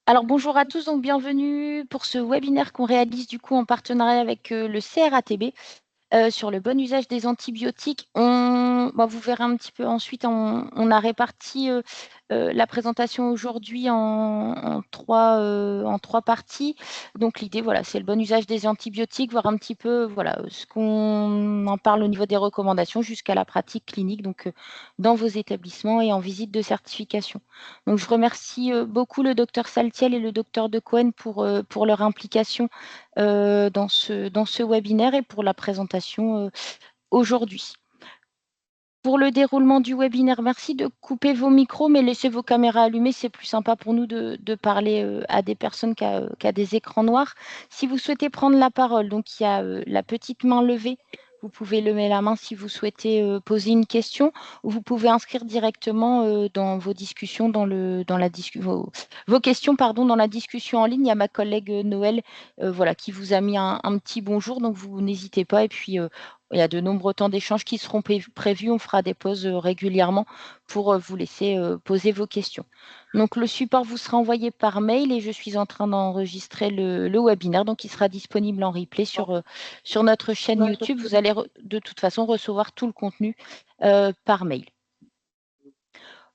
Alors bonjour à tous, donc bienvenue pour ce webinaire qu'on réalise du coup en partenariat avec le CRATB sur le bon usage des antibiotiques. Vous verrez un petit peu ensuite, on a réparti la présentation aujourd'hui en trois parties. Donc l'idée, voilà, c'est le bon usage des antibiotiques, voir un petit peu voilà, ce qu'on en parle au niveau des recommandations jusqu'à la pratique clinique, donc dans vos établissements et en visite de certification. Donc je remercie beaucoup le docteur Saltiel et le docteur De Cohen pour leur implication dans ce webinaire et pour la présentation aujourd'hui. Pour le déroulement du webinaire, merci de couper vos micros, mais laissez vos caméras allumées, c'est plus sympa pour nous de parler à des personnes qui a des écrans noirs. Si vous souhaitez prendre la parole, donc il y a la petite main levée, vous pouvez lever la main si vous souhaitez poser une question, ou vous pouvez inscrire directement dans vos discussions, vos questions pardon, dans la discussion en ligne. Il y a ma collègue Noël voilà, qui vous a mis un petit bonjour, donc vous n'hésitez pas. Et puis, il y a de nombreux temps d'échange qui seront prévus. On fera des pauses régulièrement pour vous laisser poser vos questions. Donc, le support vous sera envoyé par mail et je suis en train d'enregistrer le webinaire. Donc, il sera disponible en replay sur notre chaîne YouTube. Vous allez de toute façon recevoir tout le contenu par mail.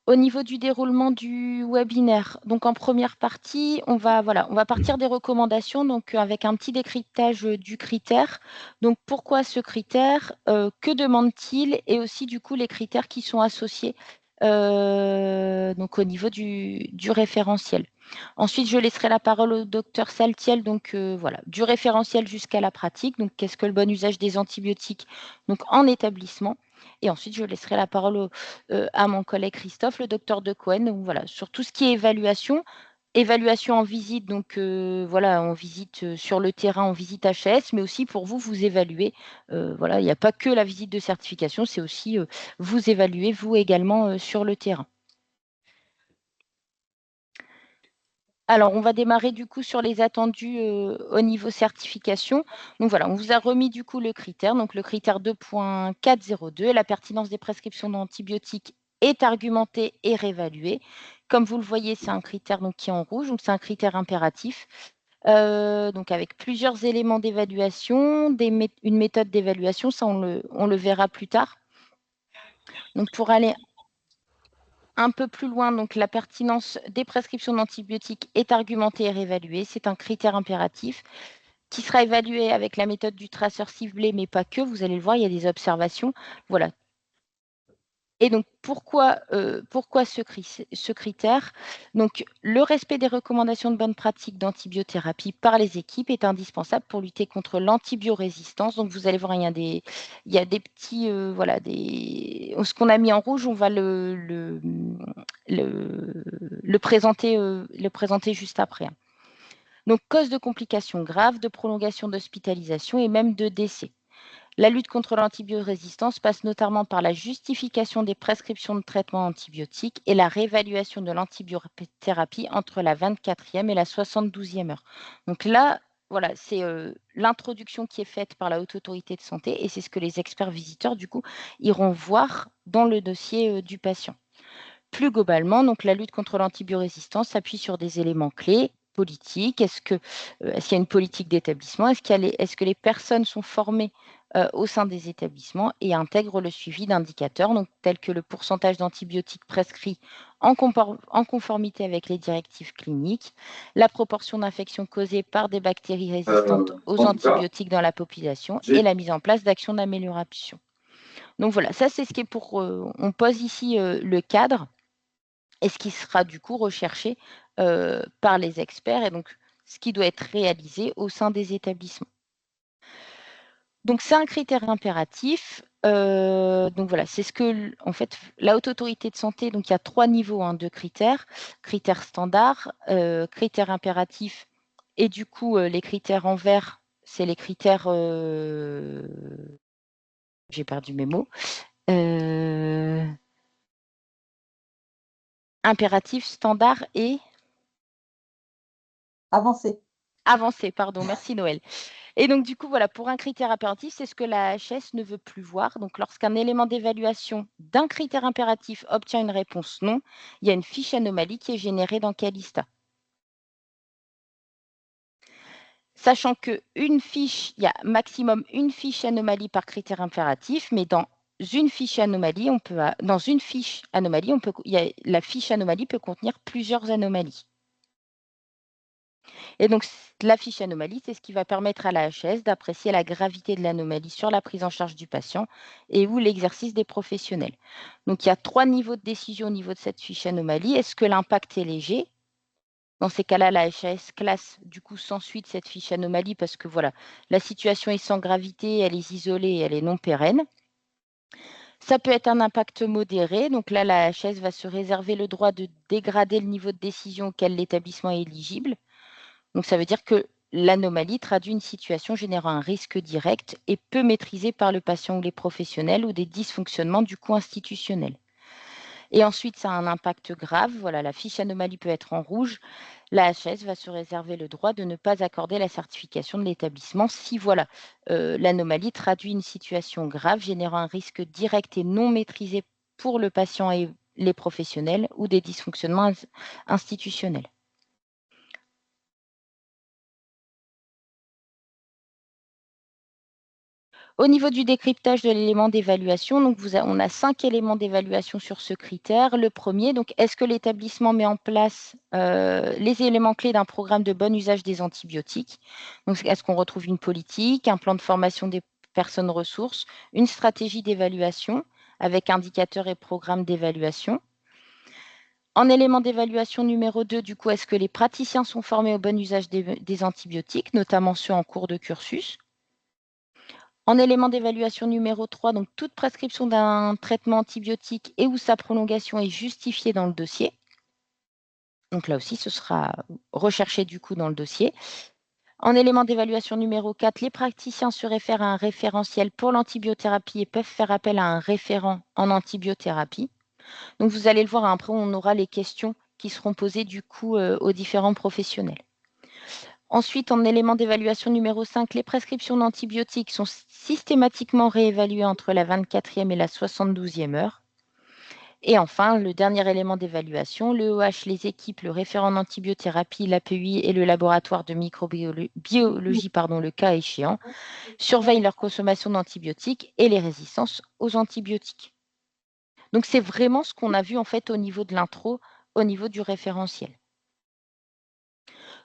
Au niveau du déroulement du webinaire, donc en première partie, on va partir des recommandations, donc avec un petit décryptage du critère. Donc pourquoi ce critère, que demande-t-il, et aussi du coup les critères qui sont associés donc au niveau du référentiel. Ensuite, je laisserai la parole au docteur Saltiel, donc voilà, du référentiel jusqu'à la pratique. Donc qu'est-ce que le bon usage des antibiotiques donc en établissement. Et ensuite, je laisserai la parole à mon collègue Christophe, le docteur De Cohen. Donc voilà, sur tout ce qui est évaluation, évaluation en visite, donc voilà, on visite sur le terrain, on visite HAS, mais aussi pour vous, vous évaluez. Voilà, il n'y a pas que la visite de certification, c'est aussi vous évaluer, vous également, sur le terrain. Alors, on va démarrer du coup sur les attendus au niveau certification. Donc voilà, on vous a remis du coup le critère, donc le critère 2.402, la pertinence des prescriptions d'antibiotiques est argumentée et réévaluée. Comme vous le voyez, c'est un critère donc, qui est en rouge, donc c'est un critère impératif. Donc avec plusieurs éléments d'évaluation, une méthode d'évaluation, ça on le verra plus tard. Donc pour aller un peu plus loin, donc la pertinence des prescriptions d'antibiotiques est argumentée et réévaluée. C'est un critère impératif qui sera évalué avec la méthode du traceur ciblé, mais pas que. Vous allez le voir, il y a des observations. Voilà. Et donc, pourquoi ce critère? Donc, le respect des recommandations de bonne pratique d'antibiothérapie par les équipes est indispensable pour lutter contre l'antibiorésistance. Donc, vous allez voir, il y a des petits, voilà, ce qu'on a mis en rouge, on va le présenter juste après. Donc, cause de complications graves, de prolongation d'hospitalisation et même de décès. La lutte contre l'antibiorésistance passe notamment par la justification des prescriptions de traitements antibiotiques et la réévaluation de l'antibiothérapie entre la 24e et la 72e heure. Donc là, voilà, c'est l'introduction qui est faite par la Haute Autorité de Santé et c'est ce que les experts visiteurs, du coup, iront voir dans le dossier du patient. Plus globalement, donc la lutte contre l'antibiorésistance s'appuie sur des éléments clés politiques. Est-ce qu'il y a une politique d'établissement? Est-ce que les personnes sont formées au sein des établissements et intègrent le suivi d'indicateurs tels que le pourcentage d'antibiotiques prescrits en conformité avec les directives cliniques, la proportion d'infections causées par des bactéries résistantes aux En tout cas, antibiotiques dans la population et j'ai la mise en place d'actions d'amélioration. Donc voilà, ça c'est ce qui est on pose ici le cadre et ce qui sera du coup recherché par les experts et donc ce qui doit être réalisé au sein des établissements. Donc c'est un critère impératif. Donc voilà, c'est ce que en fait la Haute Autorité de Santé, donc il y a 3 niveaux de critères. Critères standards, critères impératifs et du coup les critères en vert, c'est les critères j'ai perdu mes mots. Impératif, standard et Avancé. avancé, pardon, merci Noël. Et donc, du coup, voilà, pour un critère impératif, c'est ce que la HS ne veut plus voir. Donc, lorsqu'un élément d'évaluation d'un critère impératif obtient une réponse non, il y a une fiche anomalie qui est générée dans Calista. Sachant qu'une fiche, il y a maximum une fiche anomalie par critère impératif, mais dans une fiche anomalie, la fiche anomalie peut contenir plusieurs anomalies. Et donc, la fiche anomalie, c'est ce qui va permettre à la HS d'apprécier la gravité de l'anomalie sur la prise en charge du patient et ou l'exercice des professionnels. Donc, il y a 3 niveaux de décision au niveau de cette fiche anomalie. Est-ce que l'impact est léger? Dans ces cas-là, la HAS classe du coup sans suite cette fiche anomalie parce que voilà, la situation est sans gravité, elle est isolée, elle est non pérenne. Ça peut être un impact modéré, donc là, la HS va se réserver le droit de dégrader le niveau de décision auquel l'établissement est éligible. Donc ça veut dire que l'anomalie traduit une situation générant un risque direct et peu maîtrisé par le patient ou les professionnels ou des dysfonctionnements du coût institutionnel. Et ensuite, ça a un impact grave. Voilà, la fiche anomalie peut être en rouge. La HS va se réserver le droit de ne pas accorder la certification de l'établissement si voilà, l'anomalie traduit une situation grave générant un risque direct et non maîtrisé pour le patient et les professionnels ou des dysfonctionnements institutionnels. Au niveau du décryptage de l'élément d'évaluation, donc on a 5 éléments d'évaluation sur ce critère. Le premier, donc est-ce que l'établissement met en place les éléments clés d'un programme de bon usage des antibiotiques? Donc est-ce qu'on retrouve une politique, un plan de formation des personnes ressources, une stratégie d'évaluation avec indicateurs et programmes d'évaluation? En élément d'évaluation numéro 2, du coup, est-ce que les praticiens sont formés au bon usage des antibiotiques, notamment ceux en cours de cursus? En élément d'évaluation numéro 3, donc toute prescription d'un traitement antibiotique et ou sa prolongation est justifiée dans le dossier. Donc là aussi, ce sera recherché du coup dans le dossier. En élément d'évaluation numéro 4, les praticiens se réfèrent à un référentiel pour l'antibiothérapie et peuvent faire appel à un référent en antibiothérapie. Donc vous allez le voir, après on aura les questions qui seront posées du coup aux différents professionnels. Ensuite, en élément d'évaluation numéro 5, les prescriptions d'antibiotiques sont systématiquement réévaluées entre la 24e et la 72e heure. Et enfin, le dernier élément d'évaluation, le OH, les équipes, le référent d'antibiothérapie, l'API et le laboratoire de microbiologie, le cas échéant, surveillent leur consommation d'antibiotiques et les résistances aux antibiotiques. Donc, c'est vraiment ce qu'on a vu en fait au niveau de l'intro, au niveau du référentiel.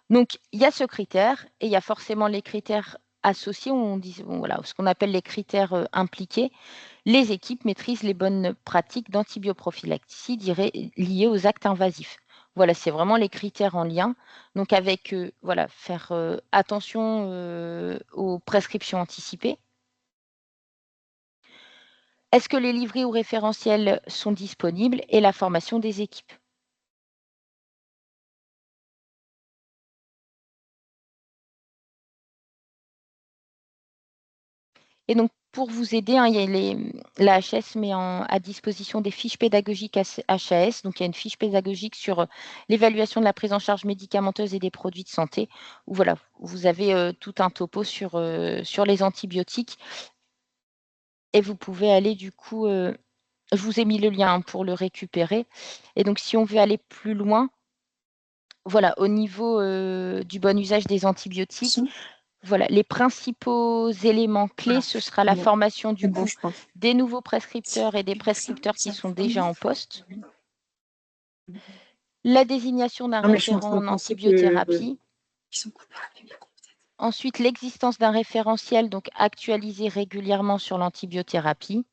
Donc, il y a ce critère et il y a forcément les critères associés, voilà, ce qu'on appelle les critères impliqués. Les équipes maîtrisent les bonnes pratiques d'antibioprophylaxie liées aux actes invasifs. Voilà, c'est vraiment les critères en lien. Donc, avec voilà, faire attention aux prescriptions anticipées. Est-ce que les livrets ou référentiels sont disponibles et la formation des équipes? Et donc, pour vous aider, il y a la HS met à disposition des fiches pédagogiques HAS. Donc, il y a une fiche pédagogique sur l'évaluation de la prise en charge médicamenteuse et des produits de santé, où voilà, vous avez tout un topo sur les antibiotiques. Et vous pouvez aller du coup, je vous ai mis le lien pour le récupérer. Et donc, si on veut aller plus loin, voilà, au niveau du bon usage des antibiotiques, voilà, les principaux éléments clés, ce sera la formation du coup des nouveaux prescripteurs et des prescripteurs qui sont déjà en poste, la désignation d'un Non, mais je suis en référent train de en penser que antibiothérapie, ensuite l'existence d'un référentiel donc actualisé régulièrement sur l'antibiothérapie.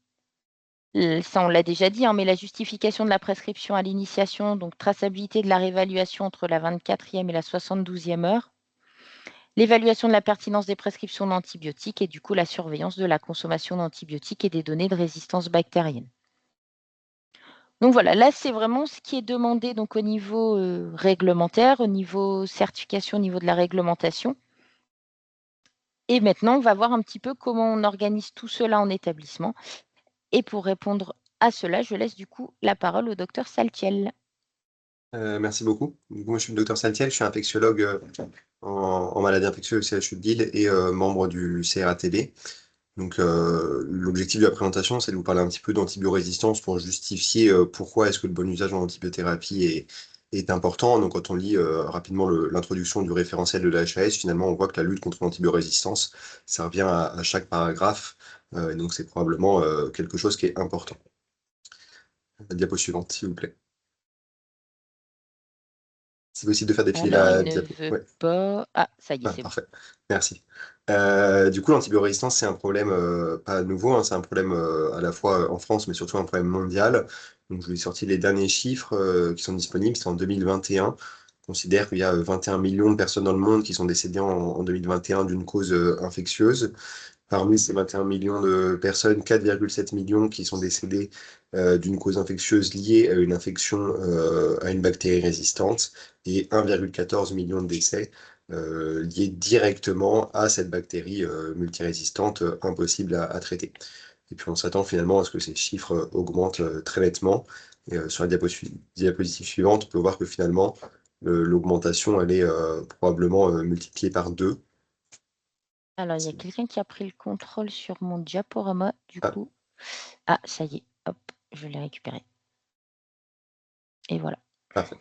Ça, on l'a déjà dit, hein, mais la justification de la prescription à l'initiation, donc traçabilité de la réévaluation entre la 24e et la 72e heure, l'évaluation de la pertinence des prescriptions d'antibiotiques et du coup la surveillance de la consommation d'antibiotiques et des données de résistance bactérienne. Donc voilà, là c'est vraiment ce qui est demandé donc au niveau réglementaire, au niveau certification, au niveau de la réglementation. Et maintenant, on va voir un petit peu comment on organise tout cela en établissement. Et pour répondre à cela, je laisse du coup la parole au docteur Saltiel. Merci beaucoup. Donc moi, je suis le docteur Saltiel, je suis infectiologue, en maladies infectieuses au CHU de Lille et membre du CRATB. Donc l'objectif de la présentation, c'est de vous parler un petit peu d'antibiorésistance pour justifier, pourquoi est-ce que le bon usage en antibiothérapie est important. Donc, quand on lit rapidement l'introduction du référentiel de la HAS, finalement, on voit que la lutte contre l'antibiorésistance, ça revient à chaque paragraphe. Et donc, c'est probablement quelque chose qui est important. La diapo suivante, s'il vous plaît. C'est possible de faire défiler Alors, il la ne diapo. veut Ouais. pas. Ah, ça y est, Ah, c'est bon. parfait, merci. Du coup, l'antibiorésistance, c'est un problème pas nouveau, hein, c'est un problème à la fois en France, mais surtout un problème mondial. Donc, je vous ai sorti les derniers chiffres qui sont disponibles, c'est en 2021. On considère qu'il y a 21 millions de personnes dans le monde qui sont décédées en 2021 d'une cause infectieuse. Parmi ces 21 millions de personnes, 4,7 millions qui sont décédées d'une cause infectieuse liée à une infection à une bactérie résistante et 1,14 million de décès liés directement à cette bactérie multirésistante impossible à traiter. Et puis on s'attend finalement à ce que ces chiffres augmentent très nettement. Et sur la diapositive suivante, on peut voir que finalement, l'augmentation, elle est probablement multipliée par 2. Alors, il y a quelqu'un qui a pris le contrôle sur mon diaporama, du Ah, coup. Ah, ça y est, hop, je l'ai récupéré. Et voilà. parfait.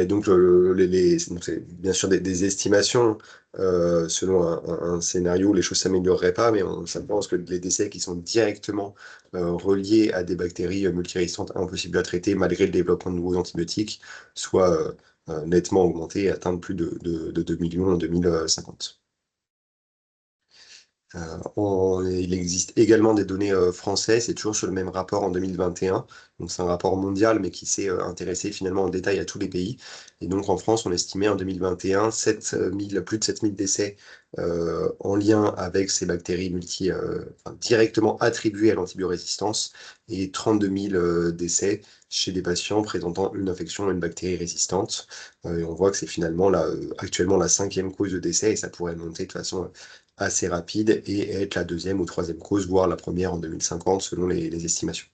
Et donc, donc c'est bien sûr des estimations selon un scénario où les choses s'amélioreraient pas, mais on pense que les décès qui sont directement reliés à des bactéries multirésistantes impossibles à traiter malgré le développement de nouveaux antibiotiques soient nettement augmentés et atteignent plus de 2 millions en 2050. Il existe également des données françaises, c'est toujours sur le même rapport en 2021. Donc c'est un rapport mondial, mais qui s'est intéressé finalement en détail à tous les pays. Et donc en France, on estimait en 2021 plus de 7000 décès en lien avec ces bactéries directement attribuées à l'antibiorésistance et 32 000 décès chez des patients présentant une infection à une bactérie résistante. Et on voit que c'est finalement actuellement la 5e cause de décès et ça pourrait monter de façon assez rapide et être la 2e ou 3e cause, voire la première en 2050 selon les estimations.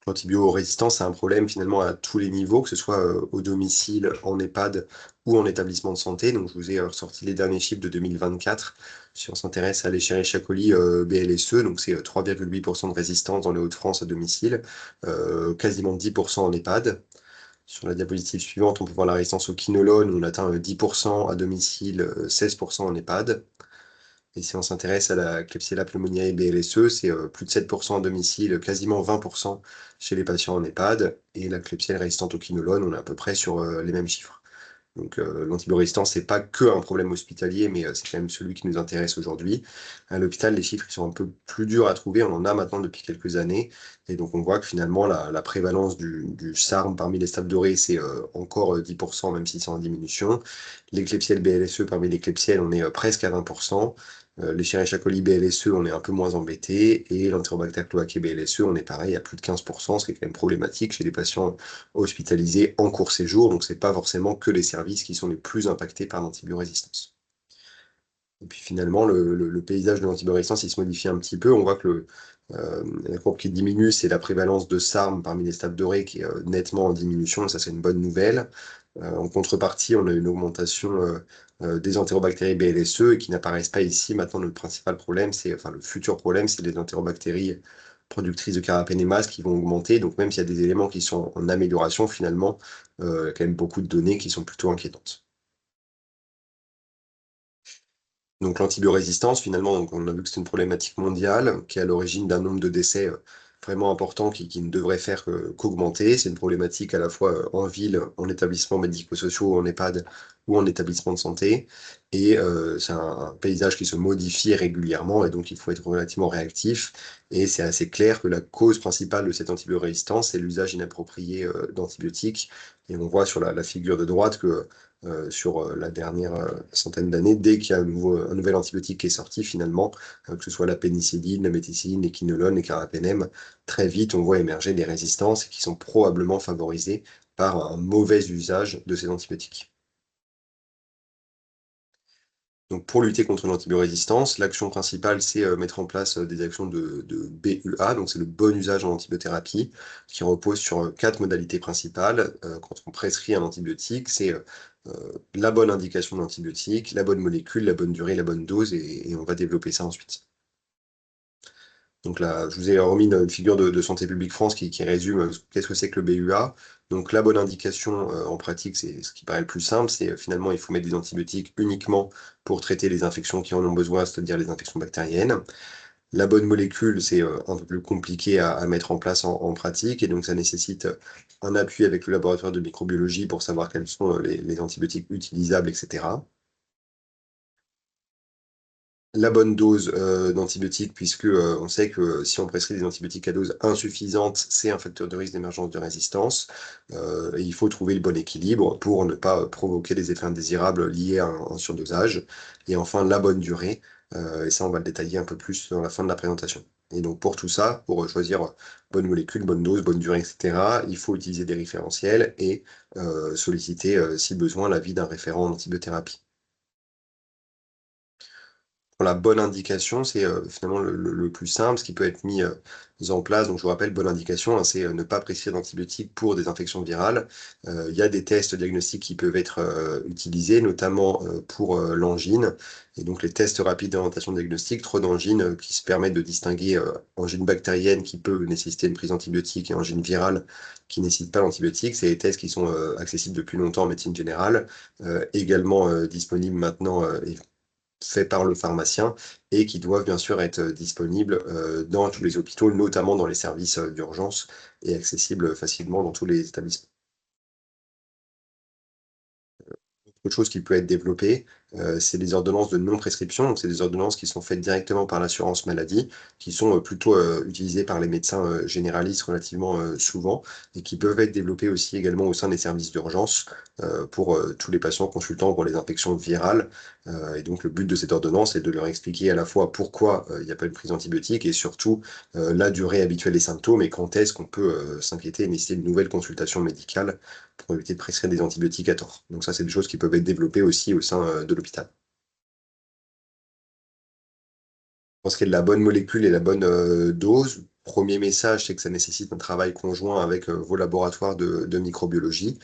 L'antibiorésistance, c'est un problème finalement à tous les niveaux, que ce soit au domicile, en EHPAD ou en établissement de santé. Donc je vous ai ressorti les derniers chiffres de 2024. Si on s'intéresse à l'Escherichia coli BLSE, donc c'est 3,8% de résistance dans les Hauts-de-France à domicile, quasiment 10% en EHPAD. Sur la diapositive suivante, on peut voir la résistance au quinolone, où on atteint 10% à domicile, 16% en EHPAD. Et si on s'intéresse à la Klebsiella pneumoniae BLSE, c'est plus de 7% à domicile, quasiment 20% chez les patients en EHPAD. Et la Klebsiella résistante au quinolone, on est à peu près sur les mêmes chiffres. Donc l'antibiorésistance, c'est pas que un problème hospitalier, mais c'est quand même celui qui nous intéresse aujourd'hui. À l'hôpital, les chiffres ils sont un peu plus durs à trouver, on en a maintenant depuis quelques années. Et donc on voit que finalement, la prévalence du SARM parmi les staphes dorées, c'est encore 10%, même si c'est en diminution. Les Klebsiella BLSE, parmi les Klebsiella, on est presque à 20%. Les Escherichia coli BLSE, on est un peu moins embêté. Et l'Enterobacter cloacae BLSE, on est pareil à plus de 15%, ce qui est quand même problématique chez les patients hospitalisés en court séjour. Donc, c'est pas forcément que les services qui sont les plus impactés par l'antibiorésistance. Et puis finalement, le paysage de l'antibiorésistance, il se modifie un petit peu. On voit que la courbe qui diminue, c'est la prévalence de SARM parmi les staphes dorées qui est nettement en diminution. Et ça, c'est une bonne nouvelle. En contrepartie, on a une augmentation des entérobactéries BLSE et qui n'apparaissent pas ici. Maintenant, le principal problème, enfin le futur problème, c'est les entérobactéries productrices de carapénémase qui vont augmenter. Donc même s'il y a des éléments qui sont en amélioration, finalement, il y a quand même beaucoup de données qui sont plutôt inquiétantes. Donc l'antibiorésistance, finalement, donc on a vu que c'est une problématique mondiale qui est à l'origine d'un nombre de décès vraiment important qui ne devrait faire qu'augmenter. C'est une problématique à la fois en ville, en établissements médico-sociaux, en EHPAD ou en établissement de santé. Et c'est un paysage qui se modifie régulièrement et donc il faut être relativement réactif. Et c'est assez clair que la cause principale de cette antibiorésistance, c'est l'usage inapproprié d'antibiotiques. Et on voit sur la figure de droite que sur la dernière centaine d'années, dès qu'il y a un nouvel antibiotique qui est sorti, finalement, que ce soit la pénicilline, la méticilline, les quinolones, les carbapenem, très vite, on voit émerger des résistances qui sont probablement favorisées par un mauvais usage de ces antibiotiques. Donc, pour lutter contre l'antibiorésistance, l'action principale, c'est mettre en place des actions de BUA, donc c'est le bon usage en antibiothérapie, qui repose sur 4 modalités principales. Quand on prescrit un antibiotique, c'est la bonne indication de l'antibiotique, la bonne molécule, la bonne durée, la bonne dose, et on va développer ça ensuite. Donc là, je vous ai remis une figure de Santé publique France qui résume qu'est-ce que c'est que le BUA. Donc la bonne indication en pratique, c'est ce qui paraît le plus simple, c'est finalement il faut mettre des antibiotiques uniquement pour traiter les infections qui en ont besoin, c'est-à-dire les infections bactériennes. La bonne molécule, c'est un peu plus compliqué à mettre en place en pratique, et donc ça nécessite un appui avec le laboratoire de microbiologie pour savoir quels sont les antibiotiques utilisables, etc. La bonne dose d'antibiotiques, puisque on sait que si on prescrit des antibiotiques à dose insuffisante, c'est un facteur de risque d'émergence de résistance. Et il faut trouver le bon équilibre pour ne pas provoquer des effets indésirables liés à un surdosage. Et enfin, la bonne durée, et ça on va le détailler un peu plus dans la fin de la présentation. Et donc pour tout ça, pour choisir bonne molécule, bonne dose, bonne durée, etc., il faut utiliser des référentiels et solliciter, si besoin, l'avis d'un référent en antibiothérapie. Pour la bonne indication, c'est, finalement le plus simple, ce qui peut être mis, en place. Donc je vous rappelle, bonne indication, hein, c'est, ne pas prescrire d'antibiotiques pour des infections virales. Il y a des tests diagnostiques qui peuvent être, utilisés, notamment, pour, l'angine, et donc les tests rapides d'orientation diagnostique, trop d'angine, qui se permettent de distinguer, angine bactérienne qui peut nécessiter une prise d'antibiotiques et angine virale qui nécessite pas l'antibiotique. C'est des tests qui sont, accessibles depuis longtemps en médecine générale, également, disponibles maintenant, et faits par le pharmacien, et qui doivent bien sûr être disponibles dans tous les hôpitaux, notamment dans les services d'urgence, et accessibles facilement dans tous les établissements. Autre chose qui peut être développée, c'est les ordonnances de non-prescription. Donc c'est des ordonnances qui sont faites directement par l'assurance maladie, qui sont, plutôt, utilisées par les médecins, généralistes relativement, souvent, et qui peuvent être développées aussi également au sein des services d'urgence, pour, tous les patients consultant pour les infections virales. Et donc le but de cette ordonnance est de leur expliquer à la fois pourquoi, il n'y a pas une prise d'antibiotiques, et surtout, la durée habituelle des symptômes et quand est-ce qu'on peut, s'inquiéter et nécessiter une nouvelle consultation médicale pour éviter de prescrire des antibiotiques à tort. Donc ça, c'est des choses qui peuvent être développées aussi au sein, de l'hôpital. Pour ce qui est de la bonne molécule et la bonne, dose, premier message, c'est que ça nécessite un travail conjoint avec, vos laboratoires de microbiologie,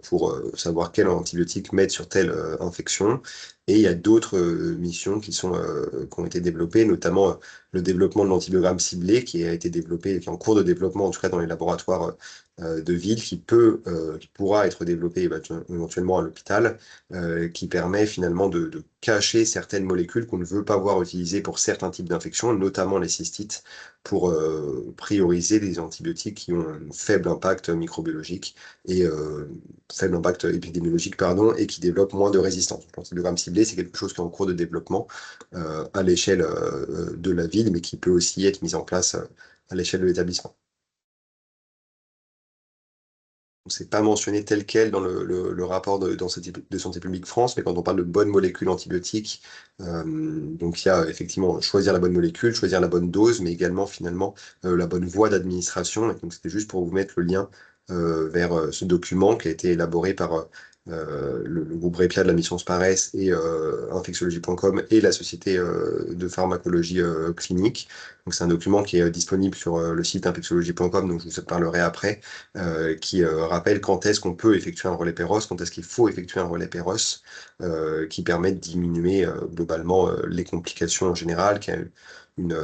pour, savoir quel antibiotique mettre sur telle, infection. Et il y a d'autres, missions qui ont été développées, notamment, le développement de l'antibiogramme ciblé qui a été développé, qui est en cours de développement, en tout cas dans les laboratoires, de ville, qui pourra être développé éventuellement à l'hôpital, qui permet finalement de cacher certaines molécules qu'on ne veut pas voir utilisées pour certains types d'infections, notamment les cystites, pour, prioriser des antibiotiques qui ont un faible impact microbiologique et faible impact épidémiologique, pardon, et qui développent moins de résistance. L'antibiogramme ciblé, c'est quelque chose qui est en cours de développement, à l'échelle, de la ville, mais qui peut aussi être mis en place, à l'échelle de l'établissement. C'est pas mentionné tel quel dans le rapport dans de Santé publique France, mais quand on parle de bonnes molécules antibiotiques, donc il y a effectivement choisir la bonne molécule, choisir la bonne dose, mais également finalement, la bonne voie d'administration. Et donc c'était juste pour vous mettre le lien, vers, ce document qui a été élaboré par, le groupe REPIA de la mission Sparès et infectiologie.com et la société, de pharmacologie, clinique. Donc c'est un document qui est, disponible sur, le site infectiologie.com, dont je vous parlerai après, qui rappelle quand est-ce qu'on peut effectuer un relais Péros, quand est-ce qu'il faut effectuer un relais Péros, qui permet de diminuer globalement les complications en général, qui a une,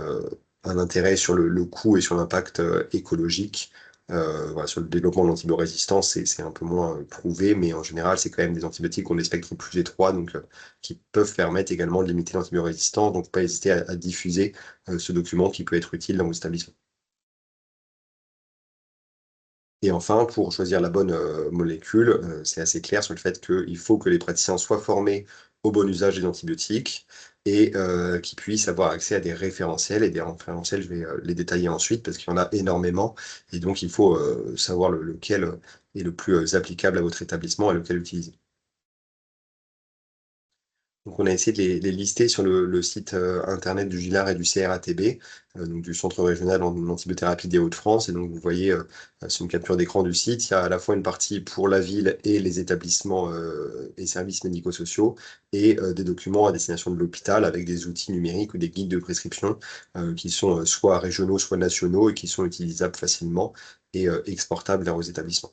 un intérêt sur le coût et sur l'impact écologique. Voilà, sur le développement de l'antibiorésistance, c'est un peu moins prouvé, mais en général, c'est quand même des antibiotiques qui ont des spectres plus étroits, donc qui peuvent permettre également de limiter l'antibiorésistance. Donc, pas hésiter à diffuser ce document qui peut être utile dans vos établissements. Et enfin, pour choisir la bonne, molécule, c'est assez clair sur le fait qu'il faut que les praticiens soient formés au bon usage des antibiotiques, et qu'ils puissent avoir accès à des référentiels, et des référentiels, je vais, les détailler ensuite parce qu'il y en a énormément, et donc il faut, savoir lequel, est le plus, applicable à votre établissement et lequel utiliser. Donc on a essayé de les lister sur le site, internet du GILAR et du CRATB, donc du Centre régional en antibiothérapie des Hauts-de-France. Et donc vous voyez, c'est une capture d'écran du site. Il y a à la fois une partie pour la ville et les établissements, et services médico-sociaux, et des documents à destination de l'hôpital avec des outils numériques ou des guides de prescription, qui sont, soit régionaux, soit nationaux, et qui sont utilisables facilement et exportables vers vos établissements.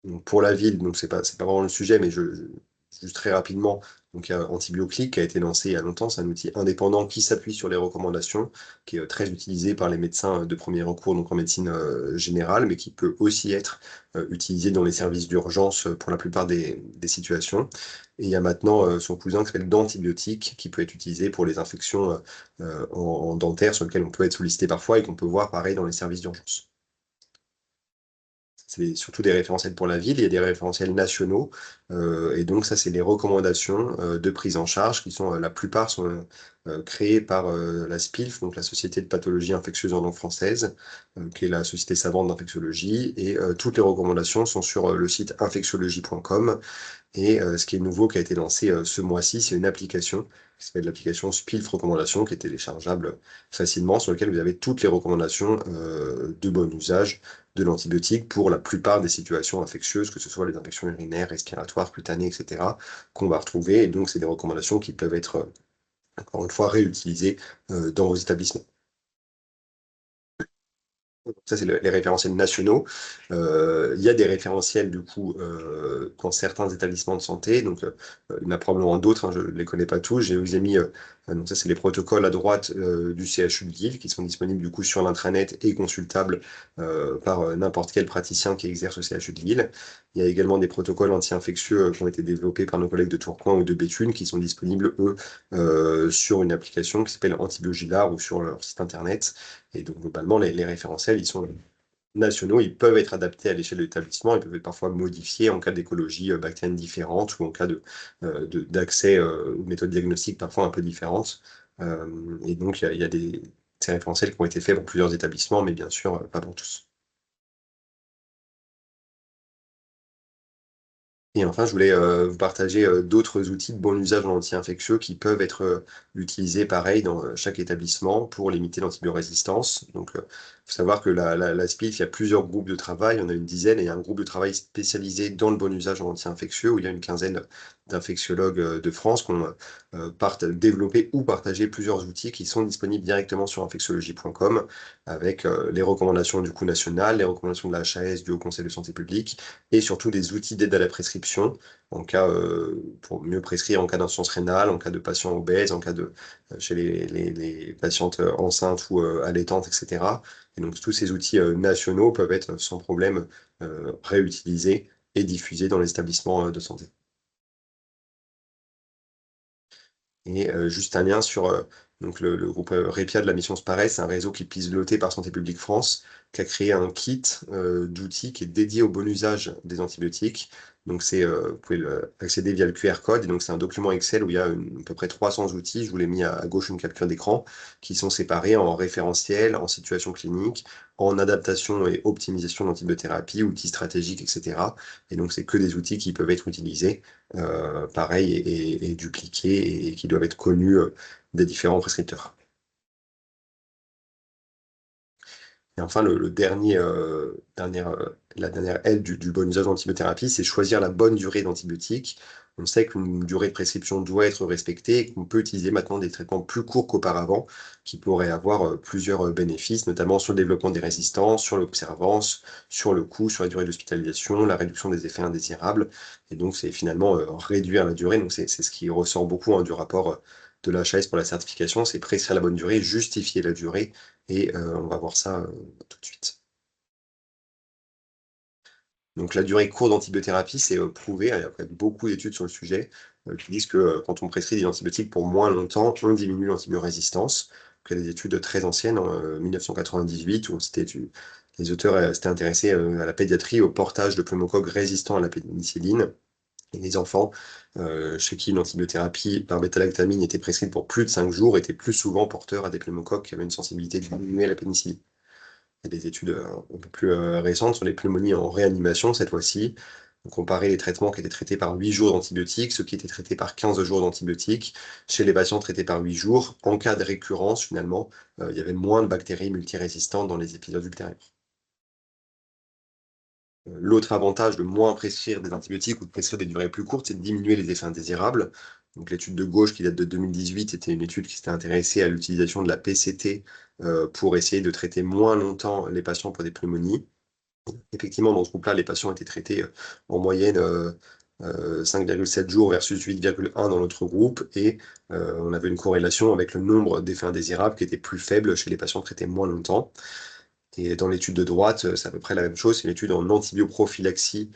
Donc pour la ville, donc c'est pas vraiment le sujet, mais juste très rapidement, Donc, il y a Antibioclic qui a été lancé il y a longtemps. C'est un outil indépendant qui s'appuie sur les recommandations, qui est très utilisé par les médecins de premier recours, donc en médecine générale, mais qui peut aussi être utilisé dans les services d'urgence pour la plupart des situations. Et il y a maintenant son cousin qui s'appelle Dentibiotique, qui peut être utilisé pour les infections en dentaire, sur lesquelles on peut être sollicité parfois et qu'on peut voir pareil dans les services d'urgence. C'est surtout des référentiels pour la ville, il y a des référentiels nationaux, et donc ça, c'est les recommandations de prise en charge qui sont, la plupart sont créées par la SPILF, donc la Société de pathologie infectieuse en langue française, qui est la société savante d'infectiologie, et toutes les recommandations sont sur le site infectiologie.com. Et ce qui est nouveau, qui a été lancé ce mois-ci, c'est une application qui s'appelle l'application SPILF Recommandations, qui est téléchargeable facilement, sur laquelle vous avez toutes les recommandations de bon usage de l'antibiotique pour la plupart des situations infectieuses, que ce soit les infections urinaires, respiratoires, cutanées, etc., qu'on va retrouver. Et donc, c'est des recommandations qui peuvent être, encore une fois, réutilisées dans vos établissements. Ça, c'est les référentiels nationaux. Il y a des référentiels, du coup, dans certains établissements de santé. Donc, il y en a probablement d'autres, hein, je ne les connais pas tous. Je vous ai mis, donc ça, c'est les protocoles à droite du CHU de Lille qui sont disponibles, du coup, sur l'intranet et consultables par n'importe quel praticien qui exerce au CHU de Lille. Il y a également des protocoles anti-infectieux qui ont été développés par nos collègues de Tourcoing ou de Béthune qui sont disponibles, eux, sur une application qui s'appelle Antibiogilar ou sur leur site internet. Et donc, globalement, les référentiels, ils sont nationaux, ils peuvent être adaptés à l'échelle de l'établissement, ils peuvent être parfois modifiés en cas d'écologie bactérienne différente ou en cas d'accès aux méthodes diagnostiques parfois un peu différentes. Et donc, il y a ces référentiels qui ont été faits pour plusieurs établissements, mais bien sûr, pas pour tous. Et enfin, je voulais vous partager d'autres outils de bon usage en anti-infectieux qui peuvent être utilisés pareil dans chaque établissement pour limiter l'antibiorésistance. Donc, il faut savoir que la SPIF, il y a plusieurs groupes de travail, on a une dizaine, et il y a un groupe de travail spécialisé dans le bon usage en anti-infectieux où il y a une quinzaine d'infectiologues de France qui ont développé ou partagé plusieurs outils qui sont disponibles directement sur infectiologie.com avec les recommandations du coût national, les recommandations de la HAS, du Haut Conseil de santé publique, et surtout des outils d'aide à la prescription en cas, pour mieux prescrire en cas d'insuffisance rénale, en cas de patients obèses, en cas de chez les patientes enceintes ou allaitantes, etc. Et donc tous ces outils nationaux peuvent être sans problème réutilisés et diffusés dans les établissements de santé. Et juste un lien sur donc le groupe Répia de la mission Sparès, c'est un réseau qui est piloté par Santé publique France, qui a créé un kit d'outils qui est dédié au bon usage des antibiotiques. Donc vous pouvez accéder via le QR code, et donc c'est un document Excel où il y a à peu près 300 outils, je vous l'ai mis à gauche une capture d'écran, qui sont séparés en référentiel, en situation clinique, en adaptation et optimisation d'antibiothérapie, outils stratégiques, etc. Et donc c'est que des outils qui peuvent être utilisés pareil, et dupliqués et qui doivent être connus des différents prescripteurs. Et enfin, la dernière aide du bon usage d'antibiothérapie, c'est choisir la bonne durée d'antibiotiques. On sait qu'une durée de prescription doit être respectée et qu'on peut utiliser maintenant des traitements plus courts qu'auparavant, qui pourraient avoir plusieurs bénéfices, notamment sur le développement des résistances, sur l'observance, sur le coût, sur la durée d'hospitalisation, la réduction des effets indésirables. Et donc, c'est finalement réduire la durée. Donc, c'est ce qui ressort beaucoup du rapport de la HAS pour la certification, c'est prescrire la bonne durée, justifier la durée, et on va voir ça tout de suite. Donc la durée courte d'antibiothérapie, c'est prouvé, hein, il y a quand même beaucoup d'études sur le sujet qui disent que quand on prescrit des antibiotiques pour moins longtemps, on diminue l'antibiorésistance. Donc, il y a des études très anciennes, en 1998, où les auteurs s'étaient intéressés à la pédiatrie, au portage de pneumocoques résistants à la pénicilline. Et les enfants chez qui l'antibiothérapie par bêta-lactamine était prescrite pour plus de 5 jours étaient plus souvent porteurs à des pneumocoques qui avaient une sensibilité diminuée à la pénicilline. Il y a des études un peu plus récentes sur les pneumonies en réanimation cette fois-ci. On comparait les traitements qui étaient traités par 8 jours d'antibiotiques, ceux qui étaient traités par 15 jours d'antibiotiques. Chez les patients traités par 8 jours, en cas de récurrence, finalement, il y avait moins de bactéries multirésistantes dans les épisodes ultérieurs. L'autre avantage de moins prescrire des antibiotiques ou de prescrire des durées plus courtes, c'est de diminuer les effets indésirables. Donc l'étude de gauche qui date de 2018 était une étude qui s'était intéressée à l'utilisation de la PCT pour essayer de traiter moins longtemps les patients pour des pneumonies. Effectivement, dans ce groupe-là, les patients étaient traités en moyenne 5,7 jours versus 8,1 dans l'autre groupe, et on avait une corrélation avec le nombre d'effets indésirables qui était plus faible chez les patients traités moins longtemps. Et dans l'étude de droite, c'est à peu près la même chose, c'est une étude en antibioprophylaxie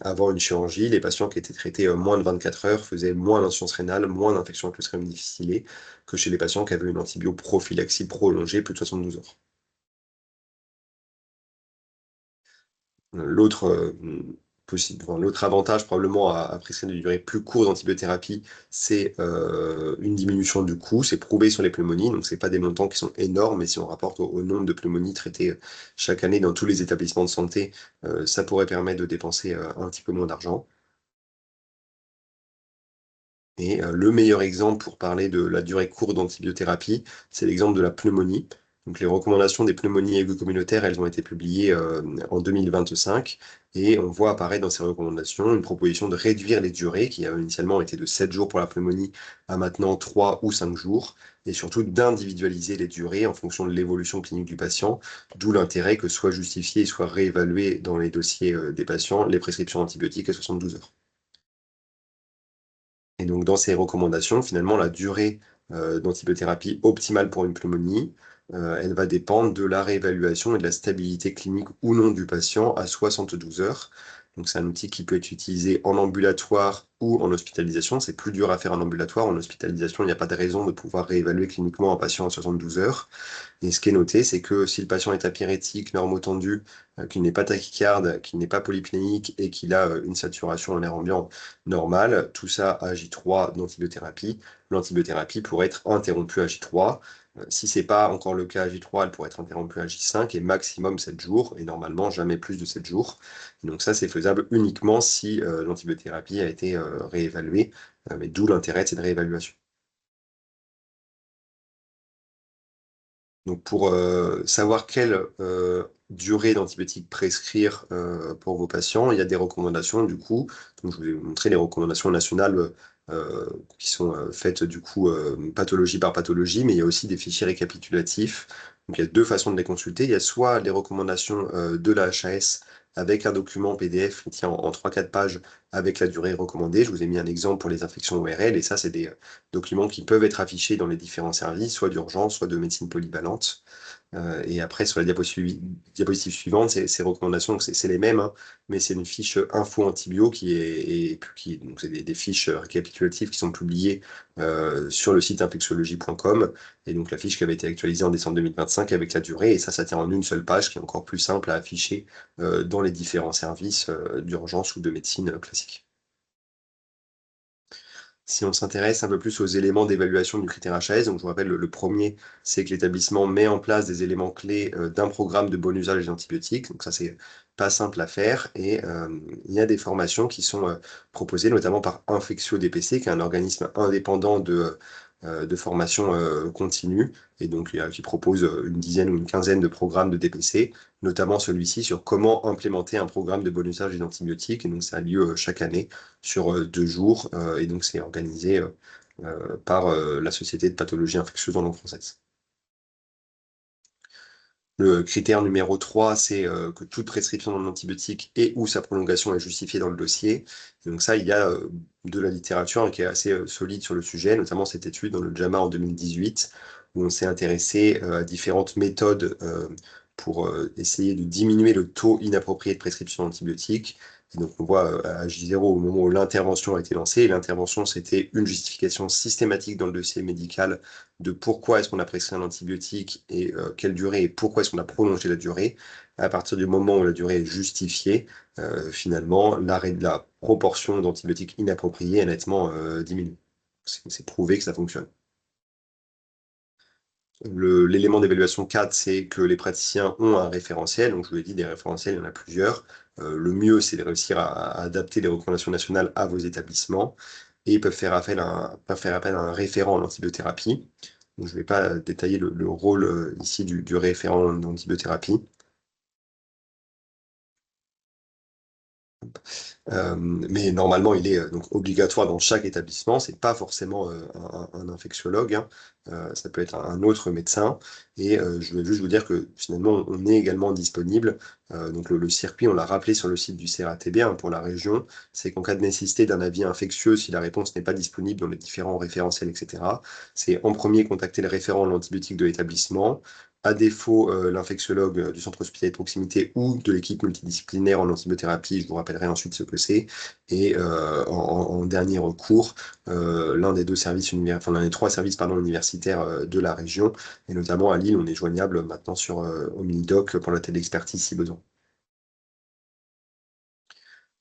avant une chirurgie. Les patients qui étaient traités moins de 24 heures faisaient moins d'insuffisance rénale, moins d'infection avec le Clostridium difficile que chez les patients qui avaient une antibioprophylaxie prolongée, plus de 72 heures. L'autre l'autre avantage probablement à prescrire des durées plus courtes d'antibiothérapie, c'est une diminution du coût. C'est prouvé sur les pneumonies, donc c'est pas des montants qui sont énormes, mais si on rapporte au nombre de pneumonies traitées chaque année dans tous les établissements de santé, ça pourrait permettre de dépenser un petit peu moins d'argent. Et le meilleur exemple pour parler de la durée courte d'antibiothérapie, c'est l'exemple de la pneumonie. Donc les recommandations des pneumonies aiguës communautaires, elles ont été publiées en 2025, et on voit apparaître dans ces recommandations une proposition de réduire les durées, qui a initialement été de 7 jours pour la pneumonie à maintenant 3 ou 5 jours, et surtout d'individualiser les durées en fonction de l'évolution clinique du patient, d'où l'intérêt que soit justifié et soit réévalué dans les dossiers des patients les prescriptions d'antibiotiques à 72 heures. Et donc dans ces recommandations, finalement, la durée, d'antibiothérapie optimale pour une pneumonie, elle va dépendre de la réévaluation et de la stabilité clinique ou non du patient à 72 heures. Donc c'est un outil qui peut être utilisé en ambulatoire ou en hospitalisation. C'est plus dur à faire en ambulatoire. En hospitalisation, il n'y a pas de raison de pouvoir réévaluer cliniquement un patient à 72 heures. Et ce qui est noté, c'est que si le patient est apyrétique, normotendu, qu'il n'est pas tachycarde, qu'il n'est pas polypnéique et qu'il a une saturation en air ambiant normale, tout ça à J3 d'antibiothérapie, l'antibiothérapie pourrait être interrompue à J3. Si c'est pas encore le cas à J3, elle pourrait être interrompue à J5 et maximum 7 jours, et normalement jamais plus de 7 jours. Et donc ça, c'est faisable uniquement si l'antibiothérapie a été réévaluée, mais d'où l'intérêt de cette réévaluation. Donc pour savoir quelle durée d'antibiotiques prescrire pour vos patients, il y a des recommandations du coup. Donc je vous ai montré les recommandations nationales qui sont faites du coup pathologie par pathologie, mais il y a aussi des fichiers récapitulatifs. Donc il y a deux façons de les consulter. Il y a soit les recommandations de la HAS avec un document PDF qui tient en 3-4 pages avec la durée recommandée. Je vous ai mis un exemple pour les infections ORL, et ça, c'est des documents qui peuvent être affichés dans les différents services, soit d'urgence, soit de médecine polyvalente. Et après, sur la diapositive suivante, ces recommandations, donc c'est les mêmes, hein, mais c'est une fiche info antibio donc c'est des fiches récapitulatives qui sont publiées sur le site infectiologie.com. Et donc la fiche qui avait été actualisée en décembre 2025 avec la durée, et ça tient en une seule page, qui est encore plus simple à afficher dans les différents services d'urgence ou de médecine classique. Si on s'intéresse un peu plus aux éléments d'évaluation du critère HAS, donc je vous rappelle, le premier, c'est que l'établissement met en place des éléments clés d'un programme de bon usage des antibiotiques. Donc ça, c'est pas simple à faire. Et il y a des formations qui sont proposées, notamment par Infectio DPC, qui est un organisme indépendant de formation continue, et donc qui propose une dizaine ou une quinzaine de programmes de DPC, notamment celui-ci sur comment implémenter un programme de bon usage des antibiotiques. Et donc ça a lieu chaque année sur 2 jours, et donc c'est organisé par la Société de pathologie infectieuse en langue française. Le critère numéro 3, c'est que toute prescription d'un antibiotique et ou sa prolongation est justifiée dans le dossier. Et donc ça, il y a de la littérature qui est assez solide sur le sujet, notamment cette étude dans le JAMA en 2018, où on s'est intéressé à différentes méthodes pour essayer de diminuer le taux inapproprié de prescription d'antibiotiques. Et donc on voit à J0 au moment où l'intervention a été lancée, et l'intervention, c'était une justification systématique dans le dossier médical de pourquoi est-ce qu'on a prescrit un antibiotique et quelle durée et pourquoi est-ce qu'on a prolongé la durée. À partir du moment où la durée est justifiée, finalement, l'arrêt de la proportion d'antibiotiques inappropriés est nettement diminué. C'est prouvé que ça fonctionne. L'élément d'évaluation 4, c'est que les praticiens ont un référentiel. Donc, je vous l'ai dit, des référentiels, il y en a plusieurs. Le mieux, c'est de réussir à adapter les recommandations nationales à vos établissements. Et ils peuvent faire appel à un référent en antibiothérapie. Donc, je ne vais pas détailler le rôle ici du référent en antibiothérapie. Mais normalement, il est donc obligatoire dans chaque établissement. C'est pas forcément un infectiologue, hein. Ça peut être un autre médecin. Et je voulais juste vous dire que finalement, on est également disponible. Donc le circuit, on l'a rappelé sur le site du CRATB, hein, pour la région. C'est qu'en cas de nécessité d'un avis infectieux, si la réponse n'est pas disponible dans les différents référentiels, etc., c'est en premier contacter le référent en l'antibiotique de l'établissement. À défaut, l'infectiologue du centre hospitalier de proximité ou de l'équipe multidisciplinaire en antibiothérapie, je vous rappellerai ensuite ce que c'est. Et en dernier recours, l'un des deux services enfin, l'un des trois services pardon, universitaires de la région, et notamment à Lille, on est joignable maintenant au Minidoc pour la téléexpertise si besoin.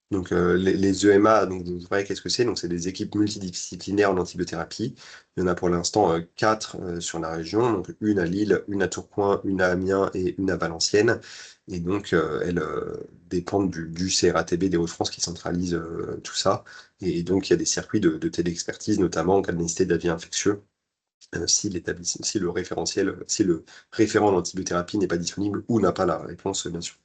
Donc les EMA, donc vous verrez qu'est-ce que c'est. Donc c'est des équipes multidisciplinaires en antibiothérapie. Il y en a pour l'instant quatre sur la région, donc une à Lille, une à Tourcoing, une à Amiens et une à Valenciennes. Et donc elles dépendent du CRATB des Hauts-de-France qui centralise tout ça. Et donc il y a des circuits de téléexpertise, notamment en cas de nécessité d'avis infectieux, si le référentiel, si le référent d'antibiothérapie n'est pas disponible ou n'a pas la réponse, bien sûr.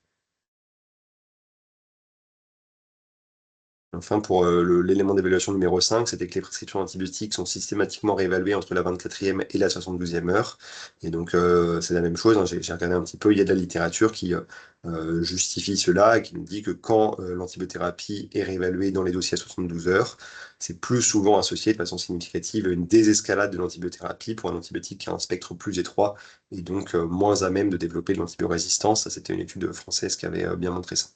Enfin, pour l'élément d'évaluation numéro 5, c'était que les prescriptions antibiotiques sont systématiquement réévaluées entre la 24e et la 72e heure. Et donc, c'est la même chose, hein. J'ai regardé un petit peu, il y a de la littérature qui justifie cela et qui nous dit que quand l'antibiothérapie est réévaluée dans les dossiers à 72 heures, c'est plus souvent associé de façon significative à une désescalade de l'antibiothérapie pour un antibiotique qui a un spectre plus étroit et donc moins à même de développer de l'antibiorésistance. Ça, c'était une étude française qui avait bien montré ça.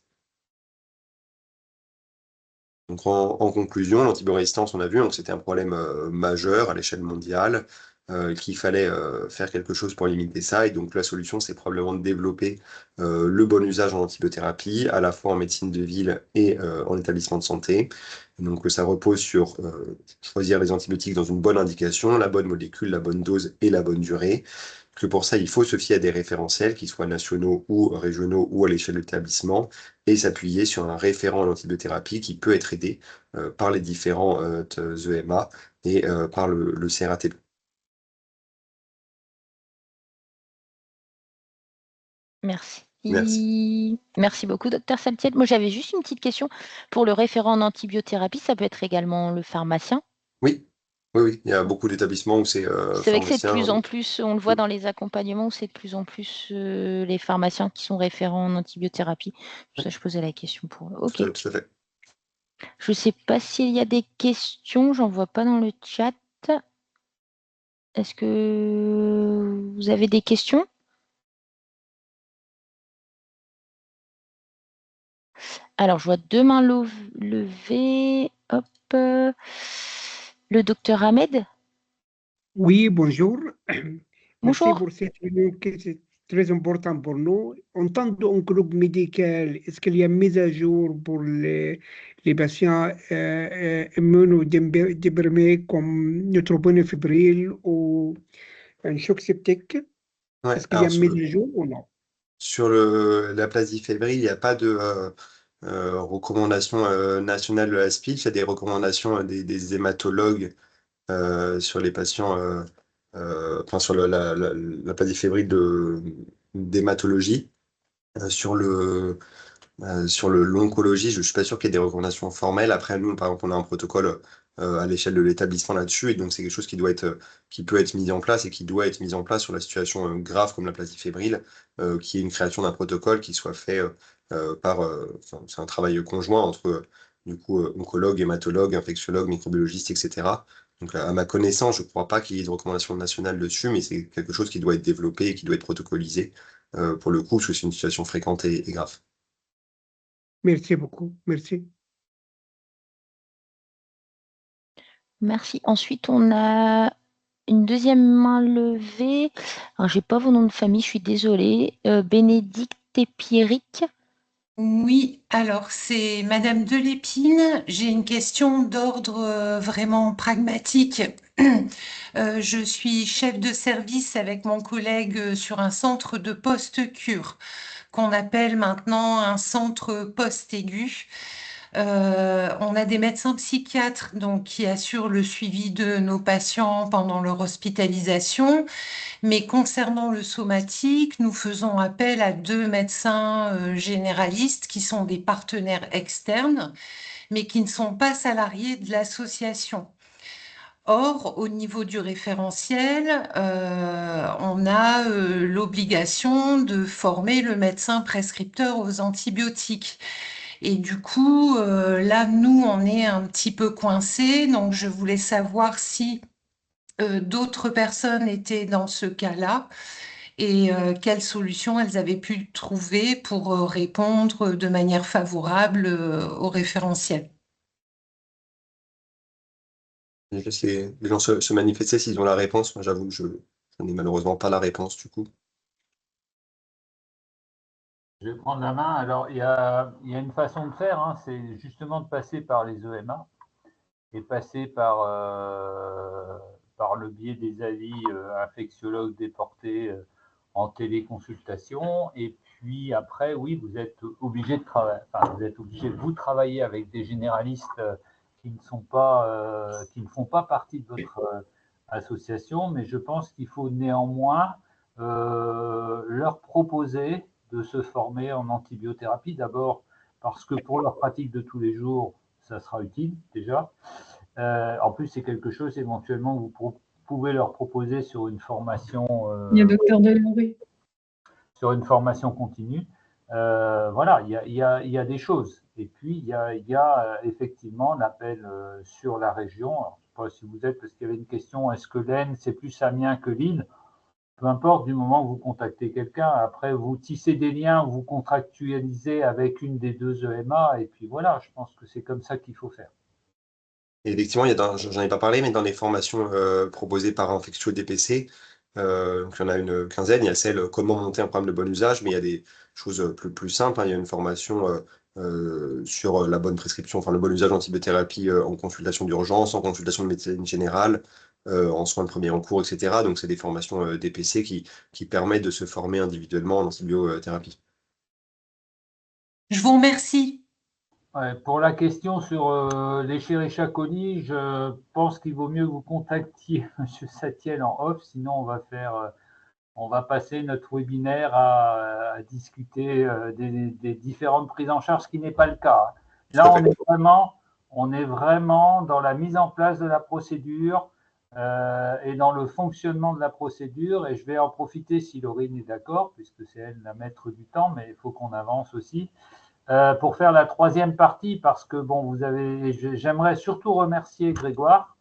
Donc en conclusion, l'antibiorésistance, on a vu, donc c'était un problème majeur à l'échelle mondiale, qu'il fallait faire quelque chose pour limiter ça. Et donc la solution, c'est probablement de développer le bon usage en antibiothérapie, à la fois en médecine de ville et en établissement de santé. Donc ça repose sur choisir les antibiotiques dans une bonne indication, la bonne molécule, la bonne dose et la bonne durée. Que pour ça, il faut se fier à des référentiels, qu'ils soient nationaux ou régionaux ou à l'échelle de l'établissement, et s'appuyer sur un référent en antibiothérapie qui peut être aidé par les différents EMA et par le CRATB. Merci. Merci. Merci beaucoup, docteur Saltiel. Moi, j'avais juste une petite question. Pour le référent en antibiothérapie, ça peut être également le pharmacien. Oui, oui, oui. Il y a beaucoup d'établissements où c'est C'est vrai que c'est de pharmacien. plus en plus, on le voit dans les accompagnements, où c'est de plus en plus les pharmaciens qui sont référents en antibiothérapie. Pour Oui, ça, je posais la question pour eux. Ok. tout à fait. Je ne sais pas s'il y a des questions. J'en vois pas dans le chat. Est-ce que vous avez des questions? Alors, je vois deux mains levées. Hop. Le docteur Ahmed. Oui, bonjour. Merci Bonjour. pour cette réunion qui est très importante pour nous. En tant qu'oncologue médical, est-ce qu'il y a une mise à jour pour les patients immunodéprimés comme neutropénie fébrile ou un choc septique? Ouais, Est-ce qu'il y a alors une mise à jour ou non? sur la plasie fébrile, il n'y a pas de recommandation nationale de la SPIF. Il y a des recommandations des hématologues sur les patients, enfin sur la plasie fébrile d'hématologie. Sur l'oncologie, je ne suis pas sûr qu'il y ait des recommandations formelles. Après, nous, par exemple, on a un protocole à l'échelle de l'établissement là-dessus, et donc c'est quelque chose qui peut être mis en place et qui doit être mis en place sur la situation grave comme la plasie fébrile, qui est une création d'un protocole qui soit fait enfin, c'est un travail conjoint entre du coup oncologue, hématologue, infectiologue, microbiologiste, etc. Donc à ma connaissance, je ne crois pas qu'il y ait de recommandations nationales dessus, mais c'est quelque chose qui doit être développé et qui doit être protocolisé pour le coup, parce que c'est une situation fréquente et grave. Merci beaucoup. Merci. Merci. Ensuite, on a une deuxième main levée. Alors, j'ai pas vos noms de famille, je suis désolée. Bénédicte et Pierrick. Oui, alors c'est Madame Delépine. J'ai une question d'ordre vraiment pragmatique. Je suis chef de service avec mon collègue sur un centre de post-cure qu'on appelle maintenant un centre post-aigu. On a des médecins psychiatres donc, qui assurent le suivi de nos patients pendant leur hospitalisation. Mais concernant le somatique, nous faisons appel à 2 médecins généralistes qui sont des partenaires externes, mais qui ne sont pas salariés de l'association. Or, au niveau du référentiel, on a l'obligation de former le médecin prescripteur aux antibiotiques. Et du coup, là, nous, on est un petit peu coincés. Donc, je voulais savoir si d'autres personnes étaient dans ce cas-là et quelles solutions elles avaient pu trouver pour répondre de manière favorable au référentiel. Les gens se manifester s'ils ont la réponse. Moi, j'avoue que je n'ai malheureusement pas la réponse du coup. Je vais prendre la main. Alors, il y a une façon de faire, hein, c'est justement de passer par les EMA et passer par le biais des avis infectiologues déportés en téléconsultation. Et puis après, oui, vous êtes obligé de travailler, enfin, vous êtes obligé, vous travailler avec des généralistes qui ne font pas partie de votre association, mais je pense qu'il faut néanmoins leur proposer de se former en antibiothérapie. D'abord parce que pour leur pratique de tous les jours, ça sera utile déjà. En plus, c'est quelque chose éventuellement que vous pouvez leur proposer sur une formation. Il y a docteur Delory. Sur une formation continue. Voilà, il y a des choses. Et puis, il y a effectivement l'appel sur la région. Alors, je ne sais pas si vous êtes, parce qu'il y avait une question, est-ce que l'Aisne, c'est plus Amiens que Lille? Peu importe, du moment que vous contactez quelqu'un, après, vous tissez des liens, vous contractualisez avec une des 2 EMA, et puis voilà, je pense que c'est comme ça qu'il faut faire. Et effectivement, j'en ai pas parlé, mais dans les formations proposées par Infectio DPC, donc il y en a une quinzaine. Il y a celle comment monter un programme de bon usage, mais il y a des choses plus simples, hein. Il y a une formation sur la bonne prescription, enfin le bon usage d'antibiothérapie en consultation d'urgence, en consultation de médecine générale, en soins de premier recours, etc. Donc c'est des formations DPC qui permettent de se former individuellement en antibiothérapie. Je vous remercie. Ouais, pour la question sur l'Escherichia coli, je pense qu'il vaut mieux que vous contactiez M. Satiel en off, sinon on va passer notre webinaire à discuter des différentes prises en charge, ce qui n'est pas le cas. Là, on est vraiment dans la mise en place de la procédure et dans le fonctionnement de la procédure. Et je vais en profiter si Laurine est d'accord, puisque c'est elle la maître du temps, mais il faut qu'on avance aussi. Pour faire la 3e partie, parce que bon, j'aimerais surtout remercier Grégoire.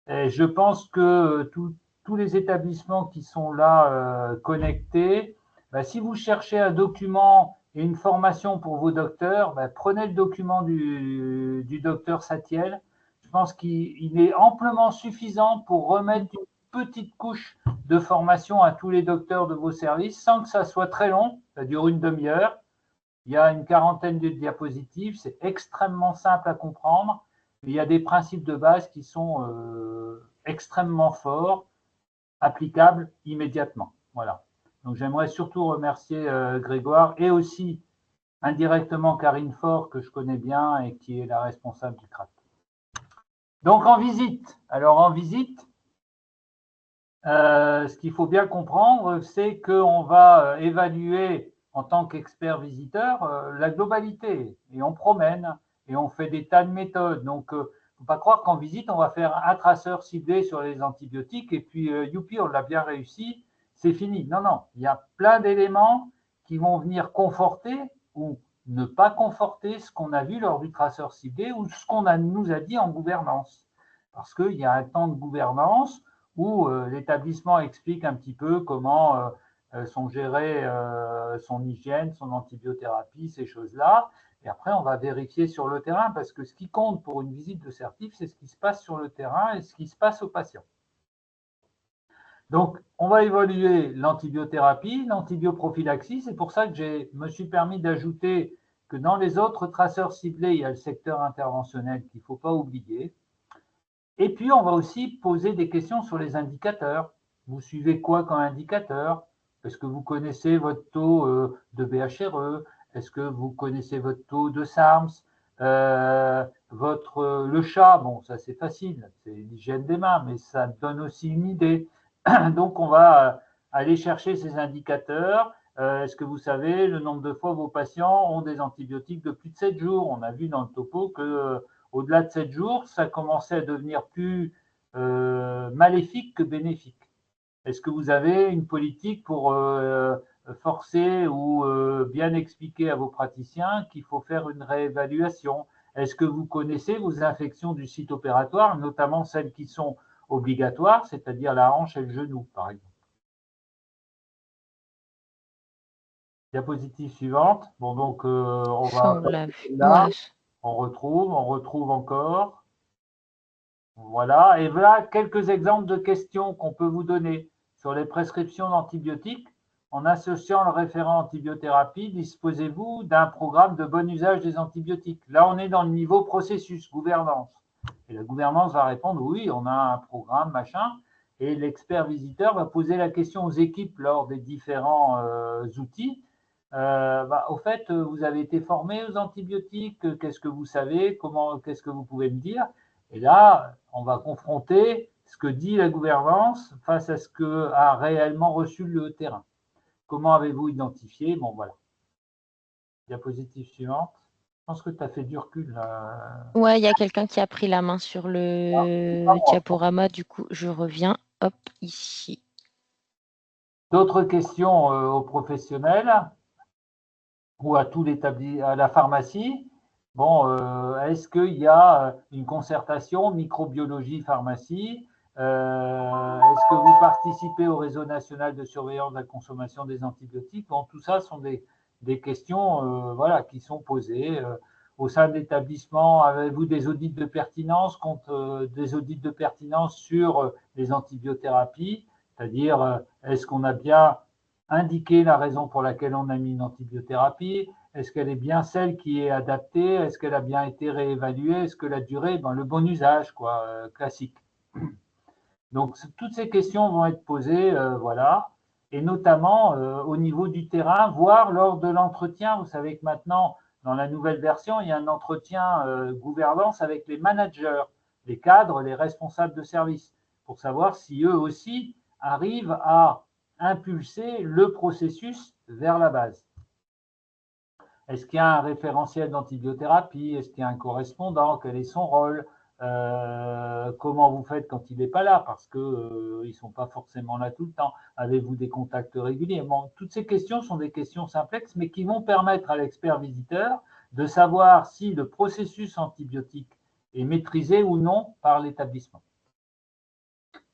Et je pense que tous les établissements qui sont là connectés, si vous cherchez un document et une formation pour vos docteurs, prenez le document du docteur Satiel. Je pense qu'il est amplement suffisant pour remettre une petite couche de formation à tous les docteurs de vos services, sans que ça soit très long, ça dure une demi-heure. Il y a une quarantaine de diapositives, c'est extrêmement simple à comprendre. Il y a des principes de base qui sont extrêmement forts, applicables immédiatement. Voilà. Donc j'aimerais surtout remercier Grégoire et aussi indirectement Karine Faure, que je connais bien et qui est la responsable du CRAT. Donc en visite. Alors en visite, ce qu'il faut bien comprendre, c'est qu'on va évaluer en tant qu'expert visiteur la globalité et on promène et on fait des tas de méthodes. Donc, il ne faut pas croire qu'en visite, on va faire un traceur ciblé sur les antibiotiques et puis, youpi, on l'a bien réussi, c'est fini. Non, non, il y a plein d'éléments qui vont venir conforter ou ne pas conforter ce qu'on a vu lors du traceur ciblé ou ce qu'on nous a dit en gouvernance. Parce qu'il y a un temps de gouvernance où l'établissement explique un petit peu comment sont gérées son hygiène, son antibiothérapie, ces choses-là. Et après, on va vérifier sur le terrain, parce que ce qui compte pour une visite de certif, c'est ce qui se passe sur le terrain et ce qui se passe aux patients. Donc, on va évaluer l'antibiothérapie, l'antibioprophylaxie. C'est pour ça que je me suis permis d'ajouter que dans les autres traceurs ciblés, il y a le secteur interventionnel qu'il ne faut pas oublier. Et puis, on va aussi poser des questions sur les indicateurs. Vous suivez quoi comme indicateur? Est-ce que vous connaissez votre taux de BHRE? Est-ce que vous connaissez votre taux de SARMS? Le chat, bon, ça c'est facile, c'est l'hygiène des mains, mais ça donne aussi une idée. Donc, on va aller chercher ces indicateurs. Est-ce que vous savez le nombre de fois vos patients ont des antibiotiques de plus de 7 jours? On a vu dans le topo que au-delà de 7 jours, ça commençait à devenir plus maléfique que bénéfique. Est-ce que vous avez une politique pour forcer ou bien expliquer à vos praticiens qu'il faut faire une réévaluation? Est-ce que vous connaissez vos infections du site opératoire, notamment celles qui sont obligatoires, c'est-à-dire la hanche et le genou, par exemple? Diapositive suivante. Bon, donc, on Ça, va on l'a vu. là, Ouais. on retrouve encore. Voilà. Et voilà quelques exemples de questions qu'on peut vous donner sur les prescriptions d'antibiotiques. En associant le référent antibiothérapie, disposez-vous d'un programme de bon usage des antibiotiques? Là, on est dans le niveau processus, gouvernance. Et la gouvernance va répondre, oui, on a un programme, machin. Et l'expert visiteur va poser la question aux équipes lors des différents outils. Au fait, vous avez été formé aux antibiotiques, qu'est-ce que vous savez, qu'est-ce que vous pouvez me dire? Et là, on va confronter ce que dit la gouvernance face à ce que a réellement reçu le terrain. Comment avez-vous identifié? Bon, voilà. Diapositive suivante. Je pense que tu as fait du recul là. Ouais, il y a quelqu'un qui a pris la main sur le diaporama, du coup, je reviens, hop, ici. D'autres questions aux professionnels ou à à la pharmacie? Bon, est-ce qu'il y a une concertation microbiologie-pharmacie? Est-ce que vous participez au réseau national de surveillance de la consommation des antibiotiques? Bon, tout ça sont des questions voilà, qui sont posées. Au sein de l'établissement, avez-vous des audits de pertinence des audits de pertinence sur les antibiothérapies? C'est-à-dire, est-ce qu'on a bien indiqué la raison pour laquelle on a mis une antibiothérapie? Est-ce qu'elle est bien celle qui est adaptée? Est-ce qu'elle a bien été réévaluée? Est-ce que la durée, le bon usage, quoi, classique. Donc, toutes ces questions vont être posées, voilà, et notamment au niveau du terrain, voire lors de l'entretien. Vous savez que maintenant, dans la nouvelle version, il y a un entretien gouvernance avec les managers, les cadres, les responsables de service, pour savoir si eux aussi arrivent à impulser le processus vers la base. Est-ce qu'il y a un référentiel d'antibiothérapie? Est-ce qu'il y a un correspondant? Quel est son rôle? Comment vous faites quand il n'est pas là? Parce qu'ils ne sont pas forcément là tout le temps. Avez-vous des contacts réguliers? Bon, toutes ces questions sont des questions simplexes, mais qui vont permettre à l'expert visiteur de savoir si le processus antibiotique est maîtrisé ou non par l'établissement.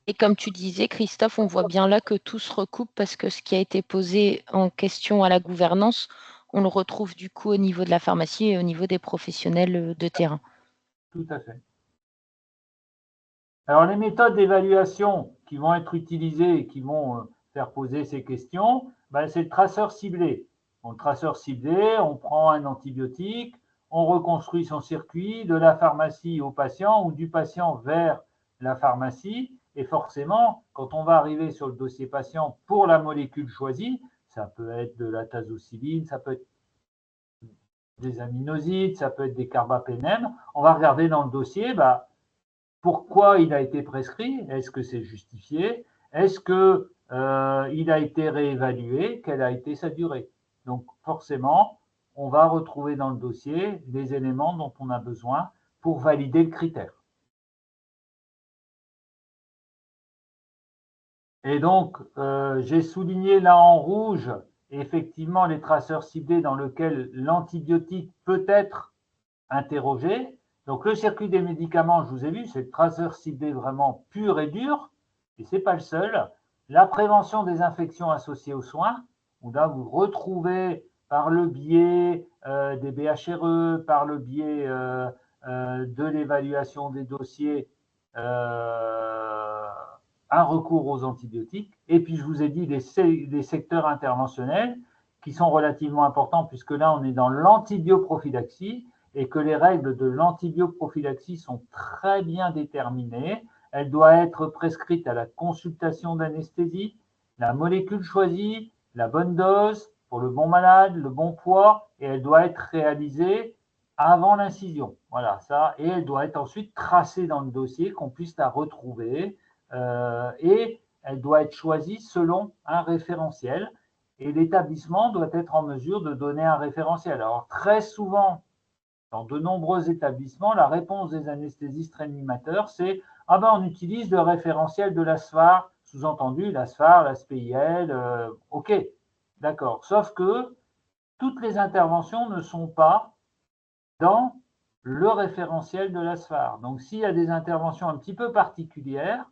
Et comme tu disais, Christophe, on voit bien là que tout se recoupe parce que ce qui a été posé en question à la gouvernance, on le retrouve du coup au niveau de la pharmacie et au niveau des professionnels de terrain. Tout à fait. Alors, les méthodes d'évaluation qui vont être utilisées et qui vont faire poser ces questions, c'est le traceur ciblé. Donc, le traceur ciblé, on prend un antibiotique, on reconstruit son circuit de la pharmacie au patient ou du patient vers la pharmacie. Et forcément, quand on va arriver sur le dossier patient pour la molécule choisie, ça peut être de la tazocilline, ça peut être des aminosides, ça peut être des carbapénèmes. On va regarder dans le dossier, pourquoi il a été prescrit? Est-ce que c'est justifié? Est-ce qu'il a été réévalué? Quelle a été sa durée? Donc forcément, on va retrouver dans le dossier les éléments dont on a besoin pour valider le critère. Et donc, j'ai souligné là en rouge, effectivement, les traceurs ciblés dans lesquels l'antibiotique peut être interrogé. Donc, le circuit des médicaments, je vous ai vu, c'est le traceur ciblé vraiment pur et dur, et ce n'est pas le seul. La prévention des infections associées aux soins, où là, vous retrouvez par le biais des BHRE, par le biais de l'évaluation des dossiers, un recours aux antibiotiques. Et puis, je vous ai dit des secteurs interventionnels qui sont relativement importants, puisque là, on est dans l'antibioprophylaxie, et que les règles de l'antibioprophylaxie sont très bien déterminées. Elle doit être prescrite à la consultation d'anesthésie, la molécule choisie, la bonne dose pour le bon malade, le bon poids, et elle doit être réalisée avant l'incision. Voilà, ça. Et elle doit être ensuite tracée dans le dossier, qu'on puisse la retrouver. Et elle doit être choisie selon un référentiel. Et l'établissement doit être en mesure de donner un référentiel. Alors, très souvent, dans de nombreux établissements, la réponse des anesthésistes réanimateurs, c'est « Ah ben, on utilise le référentiel de la SFAR », sous-entendu, la SFAR, la SPIL, OK, d'accord. Sauf que toutes les interventions ne sont pas dans le référentiel de la SFAR. Donc, s'il y a des interventions un petit peu particulières,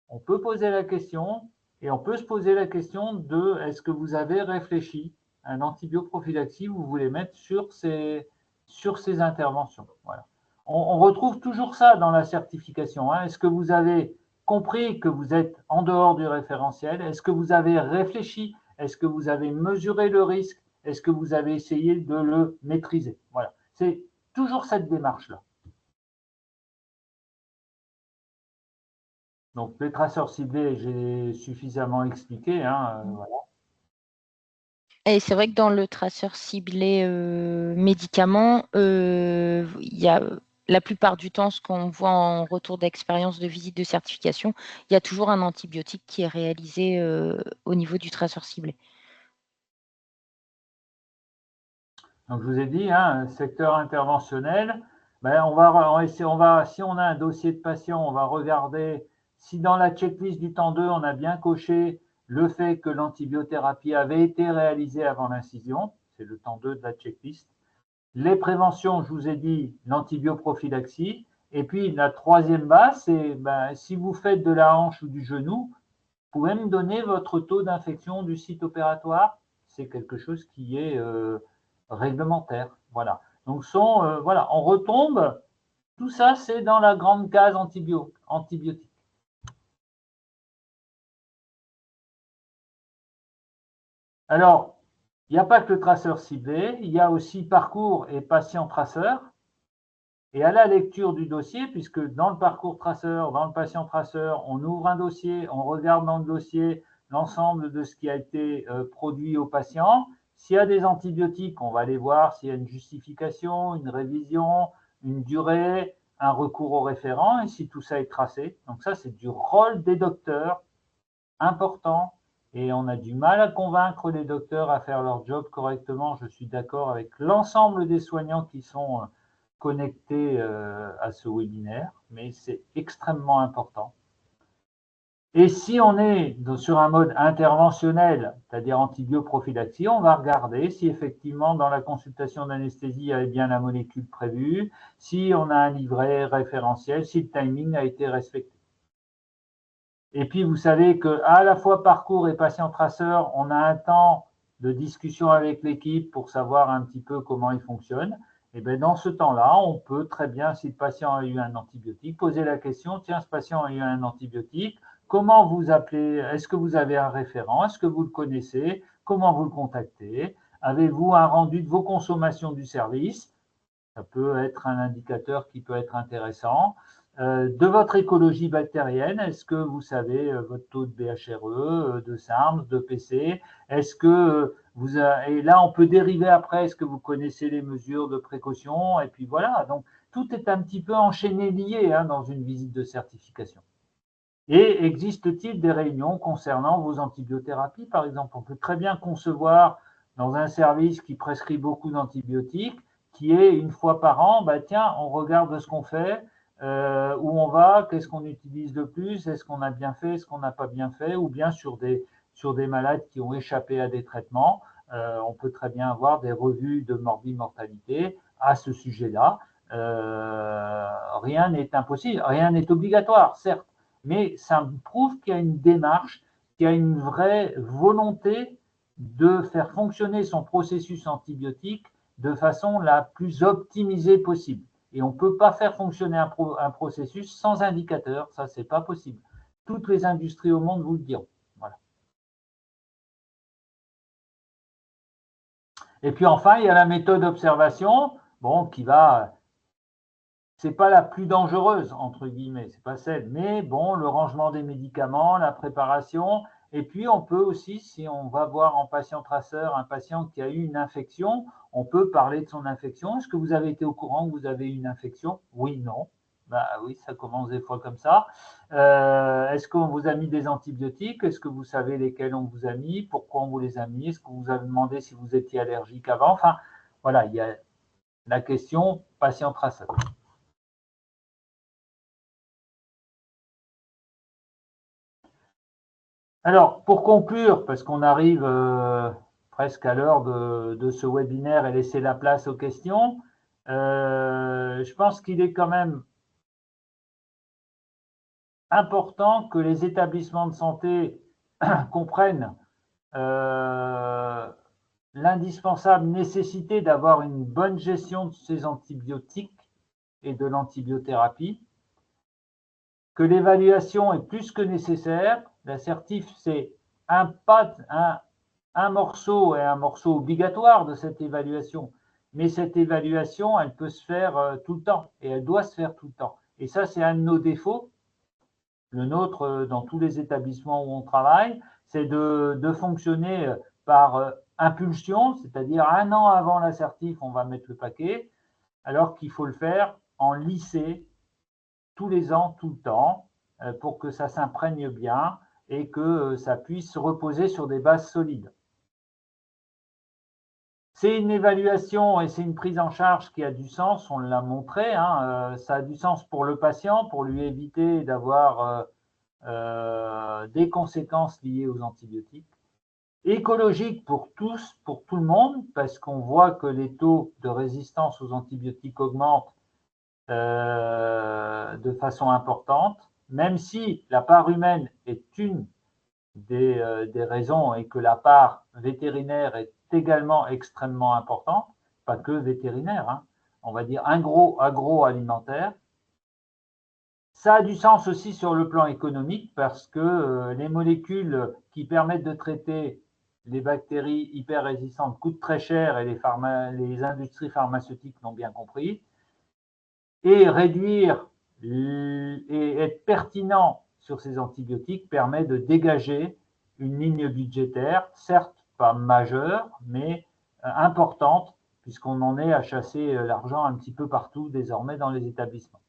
on peut poser la question, et on peut se poser la question de est-ce que vous avez réfléchi à un antibioprophylaxie que vous voulez mettre sur ces interventions. Voilà. On retrouve toujours ça dans la certification. Est-ce que vous avez compris que vous êtes en dehors du référentiel? Est-ce que vous avez réfléchi? Est-ce que vous avez mesuré le risque? Est-ce que vous avez essayé de le maîtriser? Voilà. C'est toujours cette démarche-là. Donc, les traceurs ciblés, j'ai suffisamment expliqué. Voilà. Et c'est vrai que dans le traceur ciblé médicaments, il y a la plupart du temps, ce qu'on voit en retour d'expérience de visite de certification, il y a toujours un antibiotique qui est réalisé au niveau du traceur ciblé. Donc, je vous ai dit, secteur interventionnel, ben, si on a un dossier de patient, on va regarder si dans la checklist du temps 2, on a bien coché le fait que l'antibiothérapie avait été réalisée avant l'incision. C'est le temps 2 de la checklist. Les préventions, je vous ai dit, l'antibioprophylaxie. Et puis, la troisième base, c'est si vous faites de la hanche ou du genou, vous pouvez me donner votre taux d'infection du site opératoire. C'est quelque chose qui est réglementaire. Voilà. Donc, voilà, on retombe. Tout ça, c'est dans la grande case antibiotique. Alors, il n'y a pas que le traceur ciblé, il y a aussi parcours et patient traceur. Et à la lecture du dossier, puisque dans le parcours traceur, dans le patient traceur, on ouvre un dossier, on regarde dans le dossier l'ensemble de ce qui a été produit au patient. S'il y a des antibiotiques, on va aller voir s'il y a une justification, une révision, une durée, un recours au référent, et si tout ça est tracé. Donc ça, c'est du rôle des docteurs important, et on a du mal à convaincre les docteurs à faire leur job correctement. Je suis d'accord avec l'ensemble des soignants qui sont connectés à ce webinaire, mais c'est extrêmement important. Et si on est sur un mode interventionnel, c'est-à-dire antibioprophylaxie, on va regarder si effectivement dans la consultation d'anesthésie, il y avait bien la molécule prévue, si on a un livret référentiel, si le timing a été respecté. Et puis, vous savez qu'à la fois parcours et patient traceur, on a un temps de discussion avec l'équipe pour savoir un petit peu comment il fonctionne. Et bien, dans ce temps-là, on peut très bien, si le patient a eu un antibiotique, poser la question, tiens, ce patient a eu un antibiotique, comment vous appelez, est-ce que vous avez un référent, est-ce que vous le connaissez, comment vous le contactez, avez-vous un rendu de vos consommations du service? Ça peut être un indicateur qui peut être intéressant. De votre écologie bactérienne, est-ce que vous savez votre taux de BHRE, de SARMS, de PC? Est-ce que et là, on peut dériver après, est-ce que vous connaissez les mesures de précaution? Et puis voilà, donc tout est un petit peu enchaîné, lié dans une visite de certification. Et existe-t-il des réunions concernant vos antibiothérapies, par exemple? On peut très bien concevoir dans un service qui prescrit beaucoup d'antibiotiques, qui est une fois par an, tiens, on regarde ce qu'on fait, où on va, qu'est-ce qu'on utilise de plus, est-ce qu'on a bien fait, est-ce qu'on n'a pas bien fait, ou bien sur des malades qui ont échappé à des traitements. On peut très bien avoir des revues de morbimortalité à ce sujet-là. Rien n'est impossible, rien n'est obligatoire, certes, mais ça prouve qu'il y a une démarche, qu'il y a une vraie volonté de faire fonctionner son processus antibiotique de façon la plus optimisée possible. Et on ne peut pas faire fonctionner un processus sans indicateur, ça c'est pas possible. Toutes les industries au monde vous le diront. Voilà. Et puis enfin, il y a la méthode d'observation, qui va, c'est pas la plus dangereuse entre guillemets, c'est pas celle, mais le rangement des médicaments, la préparation, Et puis, on peut aussi, si on va voir en patient traceur un patient qui a eu une infection, on peut parler de son infection. Est-ce que vous avez été au courant que vous avez eu une infection? Oui, non. Bah oui, ça commence des fois comme ça. Est-ce qu'on vous a mis des antibiotiques? Est-ce que vous savez lesquels on vous a mis? Pourquoi on vous les a mis? Est-ce qu'on vous a demandé si vous étiez allergique avant? Enfin, voilà, il y a la question patient traceur. Alors, pour conclure, parce qu'on arrive presque à l'heure de ce webinaire et laisser la place aux questions, je pense qu'il est quand même important que les établissements de santé comprennent l'indispensable nécessité d'avoir une bonne gestion de ces antibiotiques et de l'antibiothérapie, que l'évaluation est plus que nécessaire. L'assertif, c'est un morceau et un morceau obligatoire de cette évaluation, mais cette évaluation, elle peut se faire tout le temps et elle doit se faire tout le temps. Et ça, c'est un de nos défauts. Le nôtre, dans tous les établissements où on travaille, c'est de fonctionner par impulsion, c'est-à-dire un an avant l'assertif, on va mettre le paquet, alors qu'il faut le faire en lycée, tous les ans, tout le temps, pour que ça s'imprègne bien et que ça puisse reposer sur des bases solides. C'est une évaluation et c'est une prise en charge qui a du sens, on l'a montré, hein, ça a du sens pour le patient, pour lui éviter d'avoir des conséquences liées aux antibiotiques. Écologique pour tous, pour tout le monde, parce qu'on voit que les taux de résistance aux antibiotiques augmentent de façon importante, même si la part humaine est une des raisons et que la part vétérinaire est également extrêmement importante, pas que vétérinaire, hein, on va dire agroalimentaire. Ça a du sens aussi sur le plan économique parce que les molécules qui permettent de traiter les bactéries hyper résistantes coûtent très cher et les industries pharmaceutiques l'ont bien compris. Et réduire et être pertinent sur ces antibiotiques permet de dégager une ligne budgétaire, certes pas majeure, mais importante, puisqu'on en est à chasser l'argent un petit peu partout désormais dans les établissements.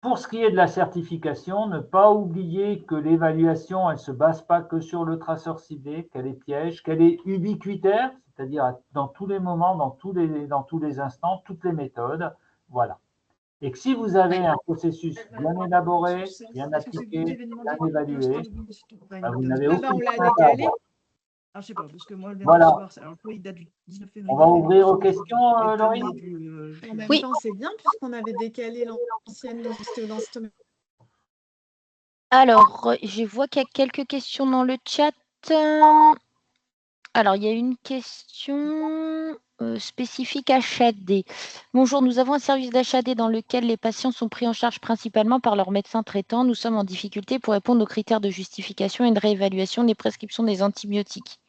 Pour ce qui est de la certification, ne pas oublier que l'évaluation, elle ne se base pas que sur le traceur ciblé, qu'elle est piège, qu'elle est ubiquitaire, c'est-à-dire dans tous les moments, dans tous les instants, toutes les méthodes. Voilà. Et que si vous avez un processus bien élaboré, bien appliqué, bien évalué, vous n'avez aucun problème à avoir. Ah, je sais pas, parce que moi, le Voilà. alors, il date du 19 février. On va ouvrir aux questions, Laurie. En même Oui. temps, c'est bien puisqu'on avait décalé l'ancienne dans ce domaine. Alors, je vois qu'il y a quelques questions dans le chat. Alors, il y a une question spécifique HAD. Bonjour, nous avons un service d'HAD dans lequel les patients sont pris en charge principalement par leur médecin traitant. Nous sommes en difficulté pour répondre aux critères de justification et de réévaluation des prescriptions des antibiotiques.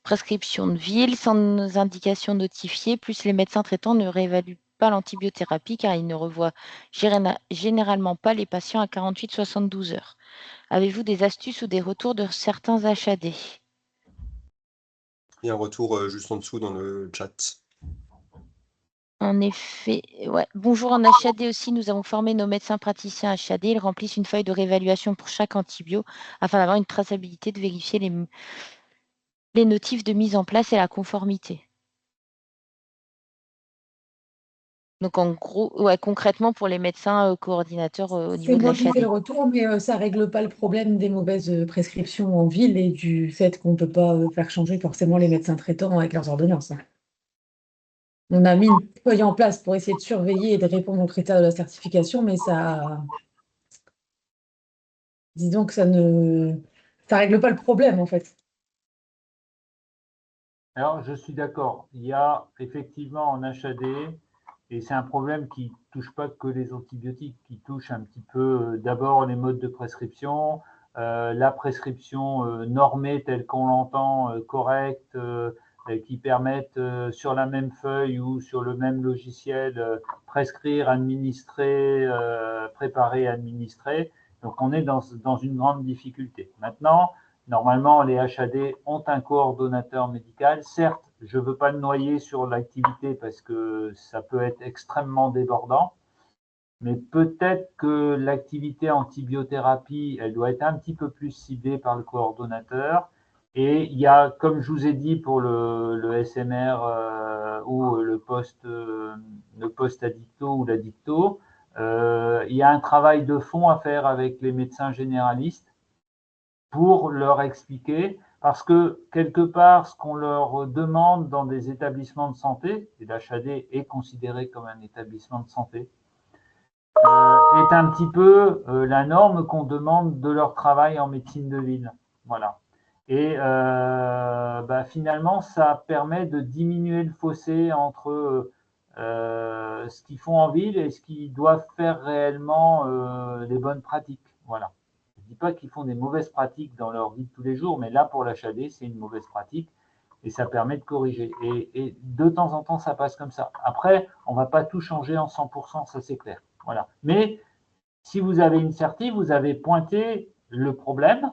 Prescription de ville sans indication notifiée, plus les médecins traitants ne réévaluent pas l'antibiothérapie car ils ne revoient généralement pas les patients à 48-72 heures. Avez-vous des astuces ou des retours de certains HAD? Il y a un retour juste en dessous dans le chat. En effet, ouais. Bonjour, en HAD aussi, nous avons formé nos médecins praticiens HAD. Ils remplissent une feuille de réévaluation pour chaque antibio afin d'avoir une traçabilité, de vérifier les notifs de mise en place et la conformité. Donc, en gros, ouais, concrètement, pour les médecins coordinateurs au niveau C'est de moi qui fais l'HAD. le retour, mais ça ne règle pas le problème des mauvaises prescriptions en ville et du fait qu'on ne peut pas faire changer forcément les médecins traitants avec leurs ordonnances. On a mis une feuille en place pour essayer de surveiller et de répondre aux critères de la certification, mais ça, disons que ça règle pas le problème en fait. Alors, je suis d'accord. Il y a effectivement en HAD, et c'est un problème qui ne touche pas que les antibiotiques, qui touche un petit peu d'abord les modes de prescription, la prescription normée telle qu'on l'entend, correcte, qui permettent sur la même feuille ou sur le même logiciel prescrire, administrer, préparer, administrer. Donc, on est dans une grande difficulté. Maintenant, normalement, les HAD ont un coordonnateur médical. Certes, je ne veux pas le noyer sur l'activité parce que ça peut être extrêmement débordant, mais peut-être que l'activité antibiothérapie, elle doit être un petit peu plus ciblée par le coordonnateur. Et il y a, comme je vous ai dit pour le SMR ou le post-addicto ou l'addicto, il y a un travail de fond à faire avec les médecins généralistes pour leur expliquer, parce que quelque part, ce qu'on leur demande dans des établissements de santé, et l'HAD est considéré comme un établissement de santé, est un petit peu la norme qu'on demande de leur travail en médecine de ville. Voilà. Et finalement, ça permet de diminuer le fossé entre ce qu'ils font en ville et ce qu'ils doivent faire réellement les bonnes pratiques. Voilà. Je ne dis pas qu'ils font des mauvaises pratiques dans leur vie de tous les jours, mais là, pour l'HAD, c'est une mauvaise pratique et ça permet de corriger. Et de temps en temps, ça passe comme ça. Après, on ne va pas tout changer en 100%, ça c'est clair. Voilà. Mais si vous avez une certif, vous avez pointé le problème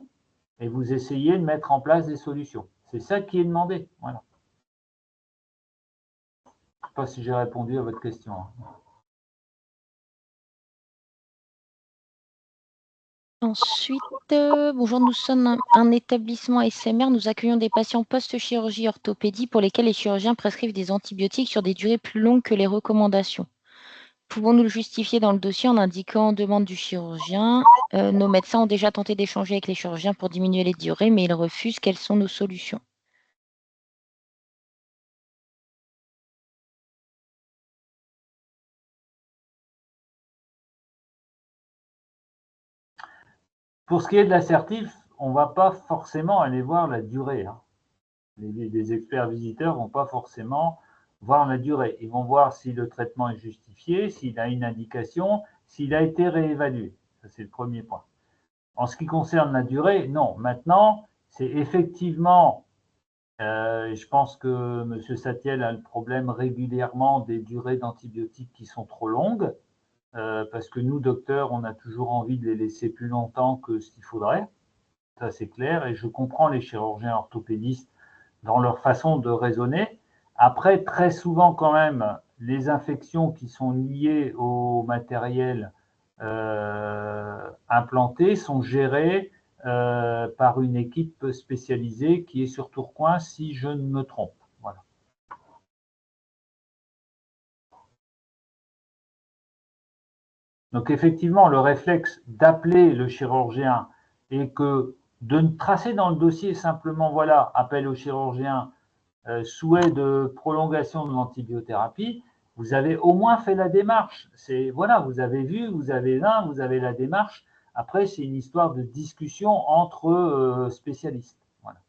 et vous essayez de mettre en place des solutions. C'est ça qui est demandé. Voilà. Je ne sais pas si j'ai répondu à votre question. Ensuite, bonjour, nous sommes un établissement SMR. Nous accueillons des patients post-chirurgie orthopédie pour lesquels les chirurgiens prescrivent des antibiotiques sur des durées plus longues que les recommandations. Pouvons-nous le justifier dans le dossier en indiquant en demande du chirurgien? Nos médecins ont déjà tenté d'échanger avec les chirurgiens pour diminuer les durées, mais ils refusent. Quelles sont nos solutions? Pour ce qui est de l'assertif, on ne va pas forcément aller voir la durée. Hein. Les experts visiteurs ne vont pas forcément voir la durée. Ils vont voir si le traitement est justifié, s'il a une indication, s'il a été réévalué. Ça, c'est le premier point. En ce qui concerne la durée, non. Maintenant, c'est effectivement, je pense que M. Satiel a le problème régulièrement des durées d'antibiotiques qui sont trop longues, parce que nous, docteurs, on a toujours envie de les laisser plus longtemps que ce qu'il faudrait. Ça, c'est clair. Et je comprends les chirurgiens orthopédistes dans leur façon de raisonner. Après, très souvent quand même, les infections qui sont liées au matériel implanté sont gérées par une équipe spécialisée qui est sur Tourcoing, si je ne me trompe. Voilà. Donc effectivement, le réflexe d'appeler le chirurgien et que de ne tracer dans le dossier simplement, voilà, appel au chirurgien, souhait de prolongation de l'antibiothérapie, vous avez au moins fait la démarche. C'est voilà, vous avez vu, vous avez la démarche. Après, c'est une histoire de discussion entre spécialistes. Voilà.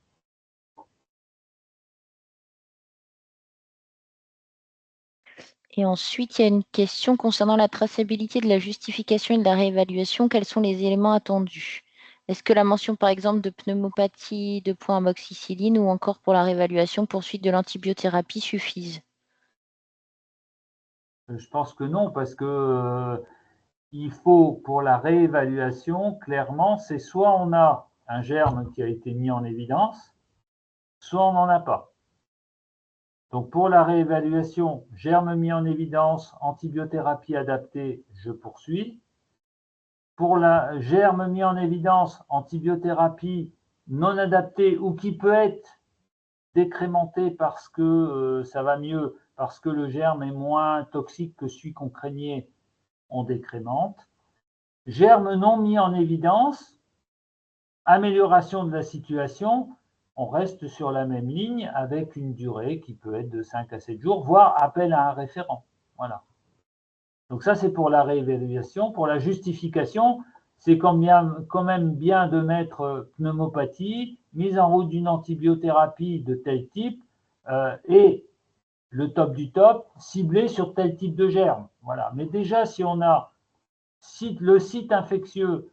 Et ensuite, il y a une question concernant la traçabilité de la justification et de la réévaluation. Quels sont les éléments attendus? Est-ce que la mention, par exemple, de pneumopathie, de points amoxicilline ou encore pour la réévaluation, poursuite de l'antibiothérapie suffisent? Je pense que non, parce que il faut, pour la réévaluation, clairement, c'est soit on a un germe qui a été mis en évidence, soit on n'en a pas. Donc pour la réévaluation, germe mis en évidence, antibiothérapie adaptée, je poursuis. Pour la germe mis en évidence, antibiothérapie non adaptée ou qui peut être décrémentée parce que ça va mieux, parce que le germe est moins toxique que celui qu'on craignait, on décrémente. Germe non mis en évidence, amélioration de la situation, on reste sur la même ligne avec une durée qui peut être de 5 à 7 jours, voire appel à un référent. Voilà. Donc ça, c'est pour la réévaluation. Pour la justification, c'est quand même bien de mettre pneumopathie, mise en route d'une antibiothérapie de tel type, et le top du top, ciblé sur tel type de germe. Voilà. Mais déjà, si on a le site infectieux,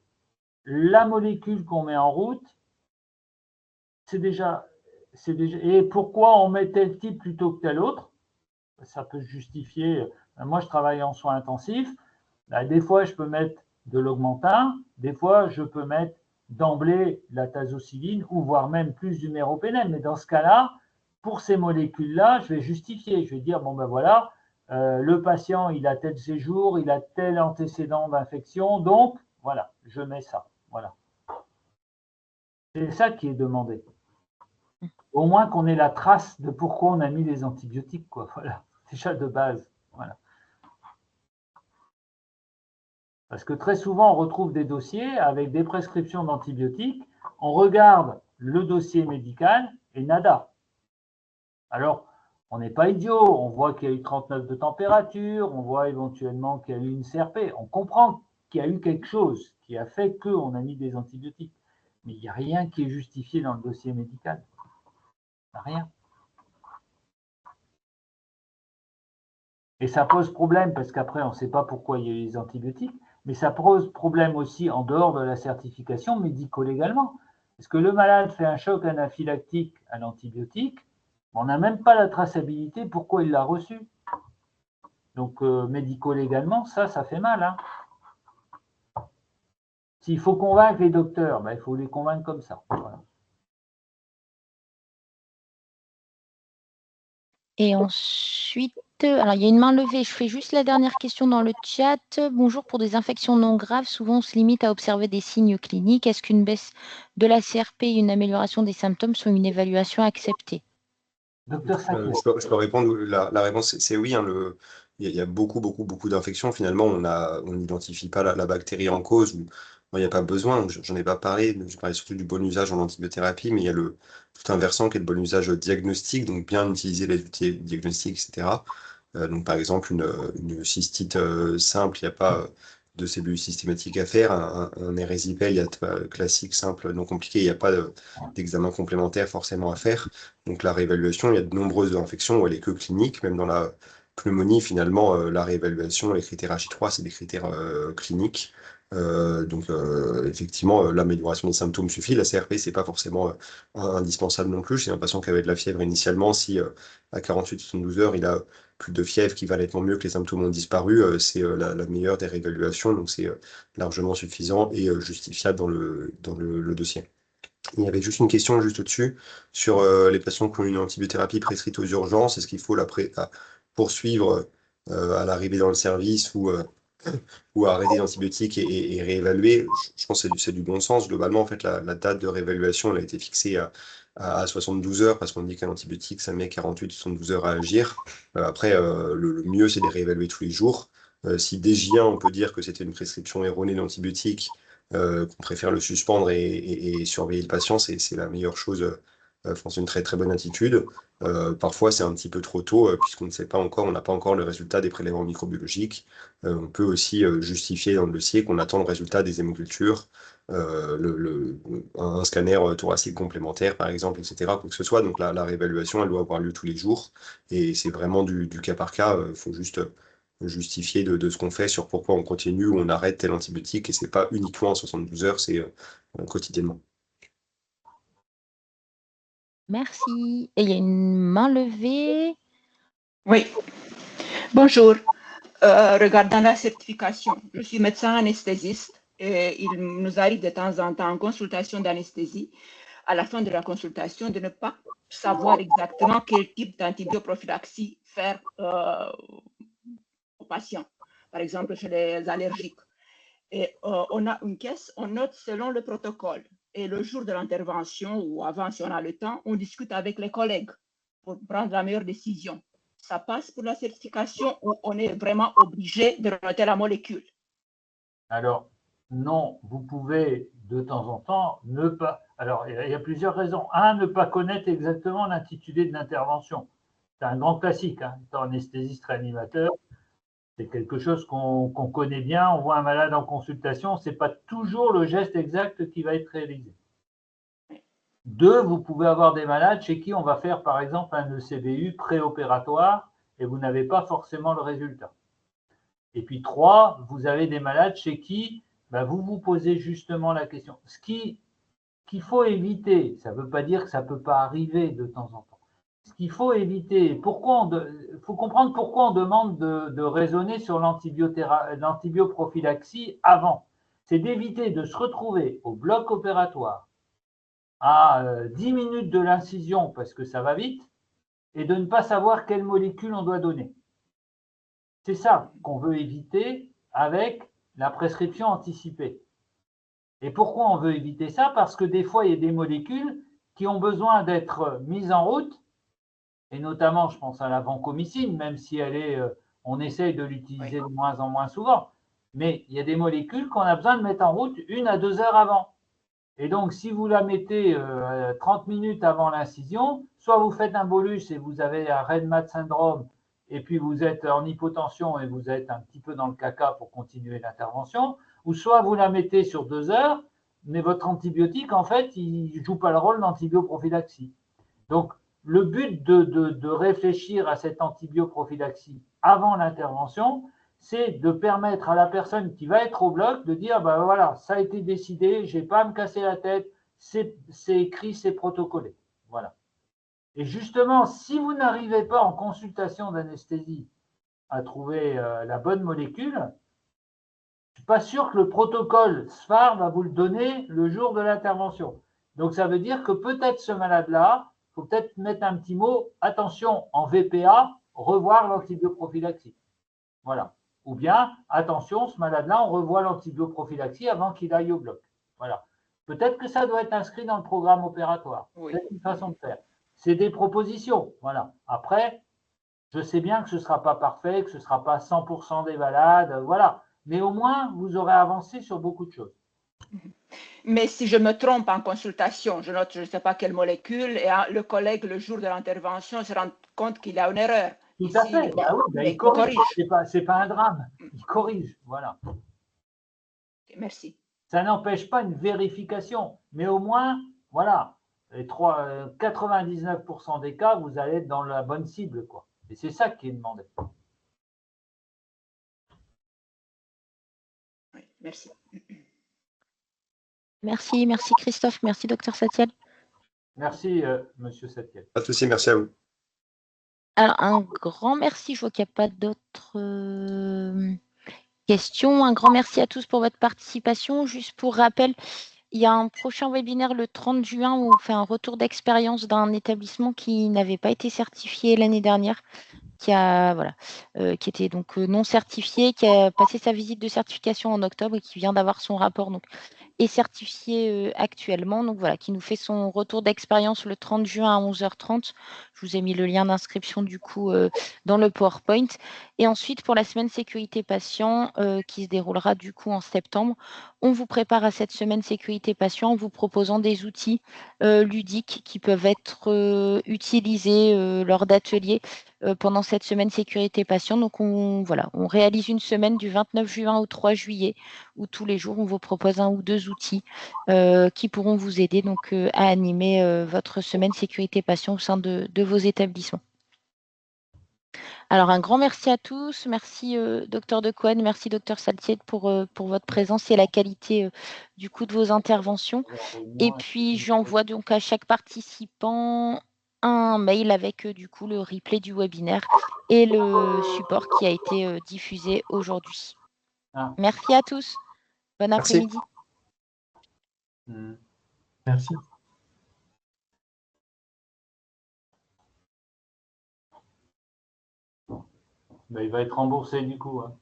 la molécule qu'on met en route, c'est déjà. Et pourquoi on met tel type plutôt que tel autre? Ça peut justifier. Moi, je travaille en soins intensifs. Des fois, je peux mettre de l'augmentin, des fois, je peux mettre d'emblée la tazocilline ou voire même plus du méropenem. Mais dans ce cas-là, pour ces molécules-là, je vais justifier. Je vais dire, bon ben voilà, le patient, il a tel séjour, il a tel antécédent d'infection, donc voilà, je mets ça. Voilà. C'est ça qui est demandé. Au moins qu'on ait la trace de pourquoi on a mis les antibiotiques, quoi. Voilà, déjà de base. Voilà. Parce que très souvent, on retrouve des dossiers avec des prescriptions d'antibiotiques, on regarde le dossier médical et nada. Alors, on n'est pas idiot, on voit qu'il y a eu 39 de température, on voit éventuellement qu'il y a eu une CRP, on comprend qu'il y a eu quelque chose qui a fait qu'on a mis des antibiotiques. Mais il n'y a rien qui est justifié dans le dossier médical. Rien. Et ça pose problème parce qu'après, on ne sait pas pourquoi il y a eu les antibiotiques, mais ça pose problème aussi en dehors de la certification médico-légalement. Parce que le malade fait un choc anaphylactique à l'antibiotique, on n'a même pas la traçabilité pourquoi il l'a reçu. Donc, médico-légalement, ça fait mal. Hein. S'il faut convaincre les docteurs, ben, il faut les convaincre comme ça. Voilà. Et ensuite, alors il y a une main levée. Je fais juste la dernière question dans le chat. Bonjour, pour des infections non graves, souvent on se limite à observer des signes cliniques. Est-ce qu'une baisse de la CRP et une amélioration des symptômes sont une évaluation acceptée? Docteur Sakian. Je peux répondre. La réponse, c'est oui. Hein, il y a beaucoup d'infections. Finalement, on n'identifie pas la bactérie en cause. Il n'y a pas besoin. J'en ai pas parlé. Je parlais surtout du bon usage en antibiothérapie, mais il y a tout un versant qui est le bon usage diagnostique, donc bien utiliser les outils diagnostiques, etc. Donc, par exemple, une cystite simple, il n'y a pas de cellules systématiques à faire. Un érésipèle, il y a classique, simple, non compliqué, il n'y a pas d'examen complémentaire forcément à faire. Donc, la réévaluation, il y a de nombreuses infections où elle est que clinique, même dans la pneumonie, finalement, la réévaluation, les critères H3, c'est des critères cliniques. Donc, effectivement, l'amélioration des symptômes suffit. La CRP, c'est pas forcément indispensable non plus. Chez un patient qui avait de la fièvre initialement, si à 48-72 heures, il a plus de fièvre qui va nettement mieux, que les symptômes ont disparu, c'est la meilleure des réévaluations. Donc, c'est largement suffisant et justifiable dans le dossier. Il y avait juste une question juste au-dessus sur les patients qui ont une antibiothérapie prescrite aux urgences. Est-ce qu'il faut la poursuivre à l'arrivée dans le service ou arrêter l'antibiotique et réévaluer? Je pense que c'est du bon sens. Globalement, en fait, la date de réévaluation elle a été fixée à 72 heures parce qu'on dit qu'un antibiotique, ça met 48-72 heures à agir. Après, le mieux, c'est de les réévaluer tous les jours. Si dès J1, on peut dire que c'était une prescription erronée d'antibiotique, qu'on préfère le suspendre et surveiller le patient, c'est la meilleure chose. C'est une très bonne attitude. Parfois, c'est un petit peu trop tôt, puisqu'on ne sait pas encore, on n'a pas encore le résultat des prélèvements microbiologiques. On peut aussi justifier dans le dossier qu'on attend le résultat des hémocultures, un scanner thoracique complémentaire, par exemple, etc. Quoi que ce soit. Donc la réévaluation, elle doit avoir lieu tous les jours. Et c'est vraiment du cas par cas. Il faut juste justifier de ce qu'on fait sur pourquoi on continue ou on arrête tel antibiotique. Et c'est pas uniquement en 72 heures, c'est quotidiennement. Merci. Et il y a une main levée. Oui. Bonjour. Regardant la certification, je suis médecin anesthésiste et il nous arrive de temps en temps en consultation d'anesthésie, à la fin de la consultation, de ne pas savoir exactement quel type d'antibioprophylaxie faire aux patients, par exemple chez les allergiques. Et on a une caisse, on note selon le protocole. Et le jour de l'intervention ou avant, si on a le temps, on discute avec les collègues pour prendre la meilleure décision. Ça passe pour la certification ou on est vraiment obligé de noter la molécule? Alors, non, vous pouvez de temps en temps ne pas... Alors, il y a plusieurs raisons. Un, ne pas connaître exactement l'intitulé de l'intervention. C'est un grand classique, hein. Étant anesthésiste réanimateur, c'est quelque chose qu'on connaît bien. On voit un malade en consultation, ce n'est pas toujours le geste exact qui va être réalisé. Deux, vous pouvez avoir des malades chez qui on va faire par exemple un ECBU préopératoire et vous n'avez pas forcément le résultat. Et puis trois, vous avez des malades chez qui vous vous posez justement la question. Ce qu'il faut éviter, ça ne veut pas dire que ça ne peut pas arriver de temps en temps. Ce qu'il faut éviter, il faut comprendre pourquoi on demande de raisonner sur l'antibioprophylaxie avant. c'est d'éviter de se retrouver au bloc opératoire à 10 minutes de l'incision, parce que ça va vite, et de ne pas savoir quelle molécule on doit donner. C'est ça qu'on veut éviter avec la prescription anticipée. Et pourquoi on veut éviter ça? Parce que des fois, il y a des molécules qui ont besoin d'être mises en route, et notamment, je pense à la vancomycine, même si on essaye de l'utiliser de moins en moins souvent. Mais il y a des molécules qu'on a besoin de mettre en route 1 à 2 heures avant. Et donc, si vous la mettez 30 minutes avant l'incision, soit vous faites un bolus et vous avez un Raynaud syndrome, et puis vous êtes en hypotension et vous êtes un petit peu dans le caca pour continuer l'intervention, ou soit vous la mettez sur 2 heures, mais votre antibiotique, en fait, il ne joue pas le rôle d'antibioprophylaxie. Donc, le but de réfléchir à cette antibioprophylaxie avant l'intervention, c'est de permettre à la personne qui va être au bloc de dire, ben voilà, ça a été décidé, je n'ai pas à me casser la tête, c'est écrit, c'est protocolé. Voilà. Et justement, si vous n'arrivez pas en consultation d'anesthésie à trouver la bonne molécule, je ne suis pas sûr que le protocole SPHAR va vous le donner le jour de l'intervention. Donc, ça veut dire que peut-être ce malade-là, il faut peut-être mettre un petit mot, attention, en VPA, revoir l'antibioprophylaxie. Voilà. Ou bien, attention, ce malade-là, on revoit l'antibioprophylaxie avant qu'il aille au bloc. Voilà. Peut-être que ça doit être inscrit dans le programme opératoire. Oui. C'est une façon de faire. C'est des propositions. Voilà. Après, je sais bien que ce ne sera pas parfait, que ce ne sera pas 100% des malades. Voilà. Mais au moins, vous aurez avancé sur beaucoup de choses. Mais si je me trompe en consultation, je note je ne sais pas quelle molécule, et le collègue, le jour de l'intervention, se rend compte qu'il y a une erreur. Tout à Ici, fait. Bah oui, bah il corrige. C'est pas un drame. Il corrige. Voilà. Merci. Ça n'empêche pas une vérification. Mais au moins, voilà, 99% des cas, vous allez être dans la bonne cible, quoi. Et c'est ça qui est demandé. Oui, merci. Merci Christophe, merci docteur Satiel. Merci, monsieur Satiel. Pas de souci, merci à vous. Alors, un grand merci. Je vois qu'il n'y a pas d'autres questions. Un grand merci à tous pour votre participation. Juste pour rappel, il y a un prochain webinaire le 30 juin où on fait un retour d'expérience d'un établissement qui n'avait pas été certifié l'année dernière, qui était donc non certifié, qui a passé sa visite de certification en octobre et qui vient d'avoir son rapport donc est certifié actuellement, donc voilà, qui nous fait son retour d'expérience le 30 juin à 11h30. Je vous ai mis le lien d'inscription du coup dans le PowerPoint. Et ensuite, pour la semaine sécurité patient qui se déroulera du coup en septembre, on vous prépare à cette semaine sécurité patient en vous proposant des outils ludiques qui peuvent être utilisés lors d'ateliers pendant cette semaine sécurité patient. Donc, on réalise une semaine du 29 juin au 3 juillet où tous les jours, on vous propose 1 ou 2 outils qui pourront vous aider donc, à animer votre semaine sécurité patient au sein de vos établissements. Alors, un grand merci à tous. Merci, docteur Decoene. Merci, docteur Saltier, pour votre présence et la qualité du coup de vos interventions. Et puis, j'envoie donc à chaque participant un mail avec du coup le replay du webinaire et le support qui a été diffusé aujourd'hui. Ah. Merci à tous. Bon après-midi. Merci. Ben, il va être remboursé du coup. Hein.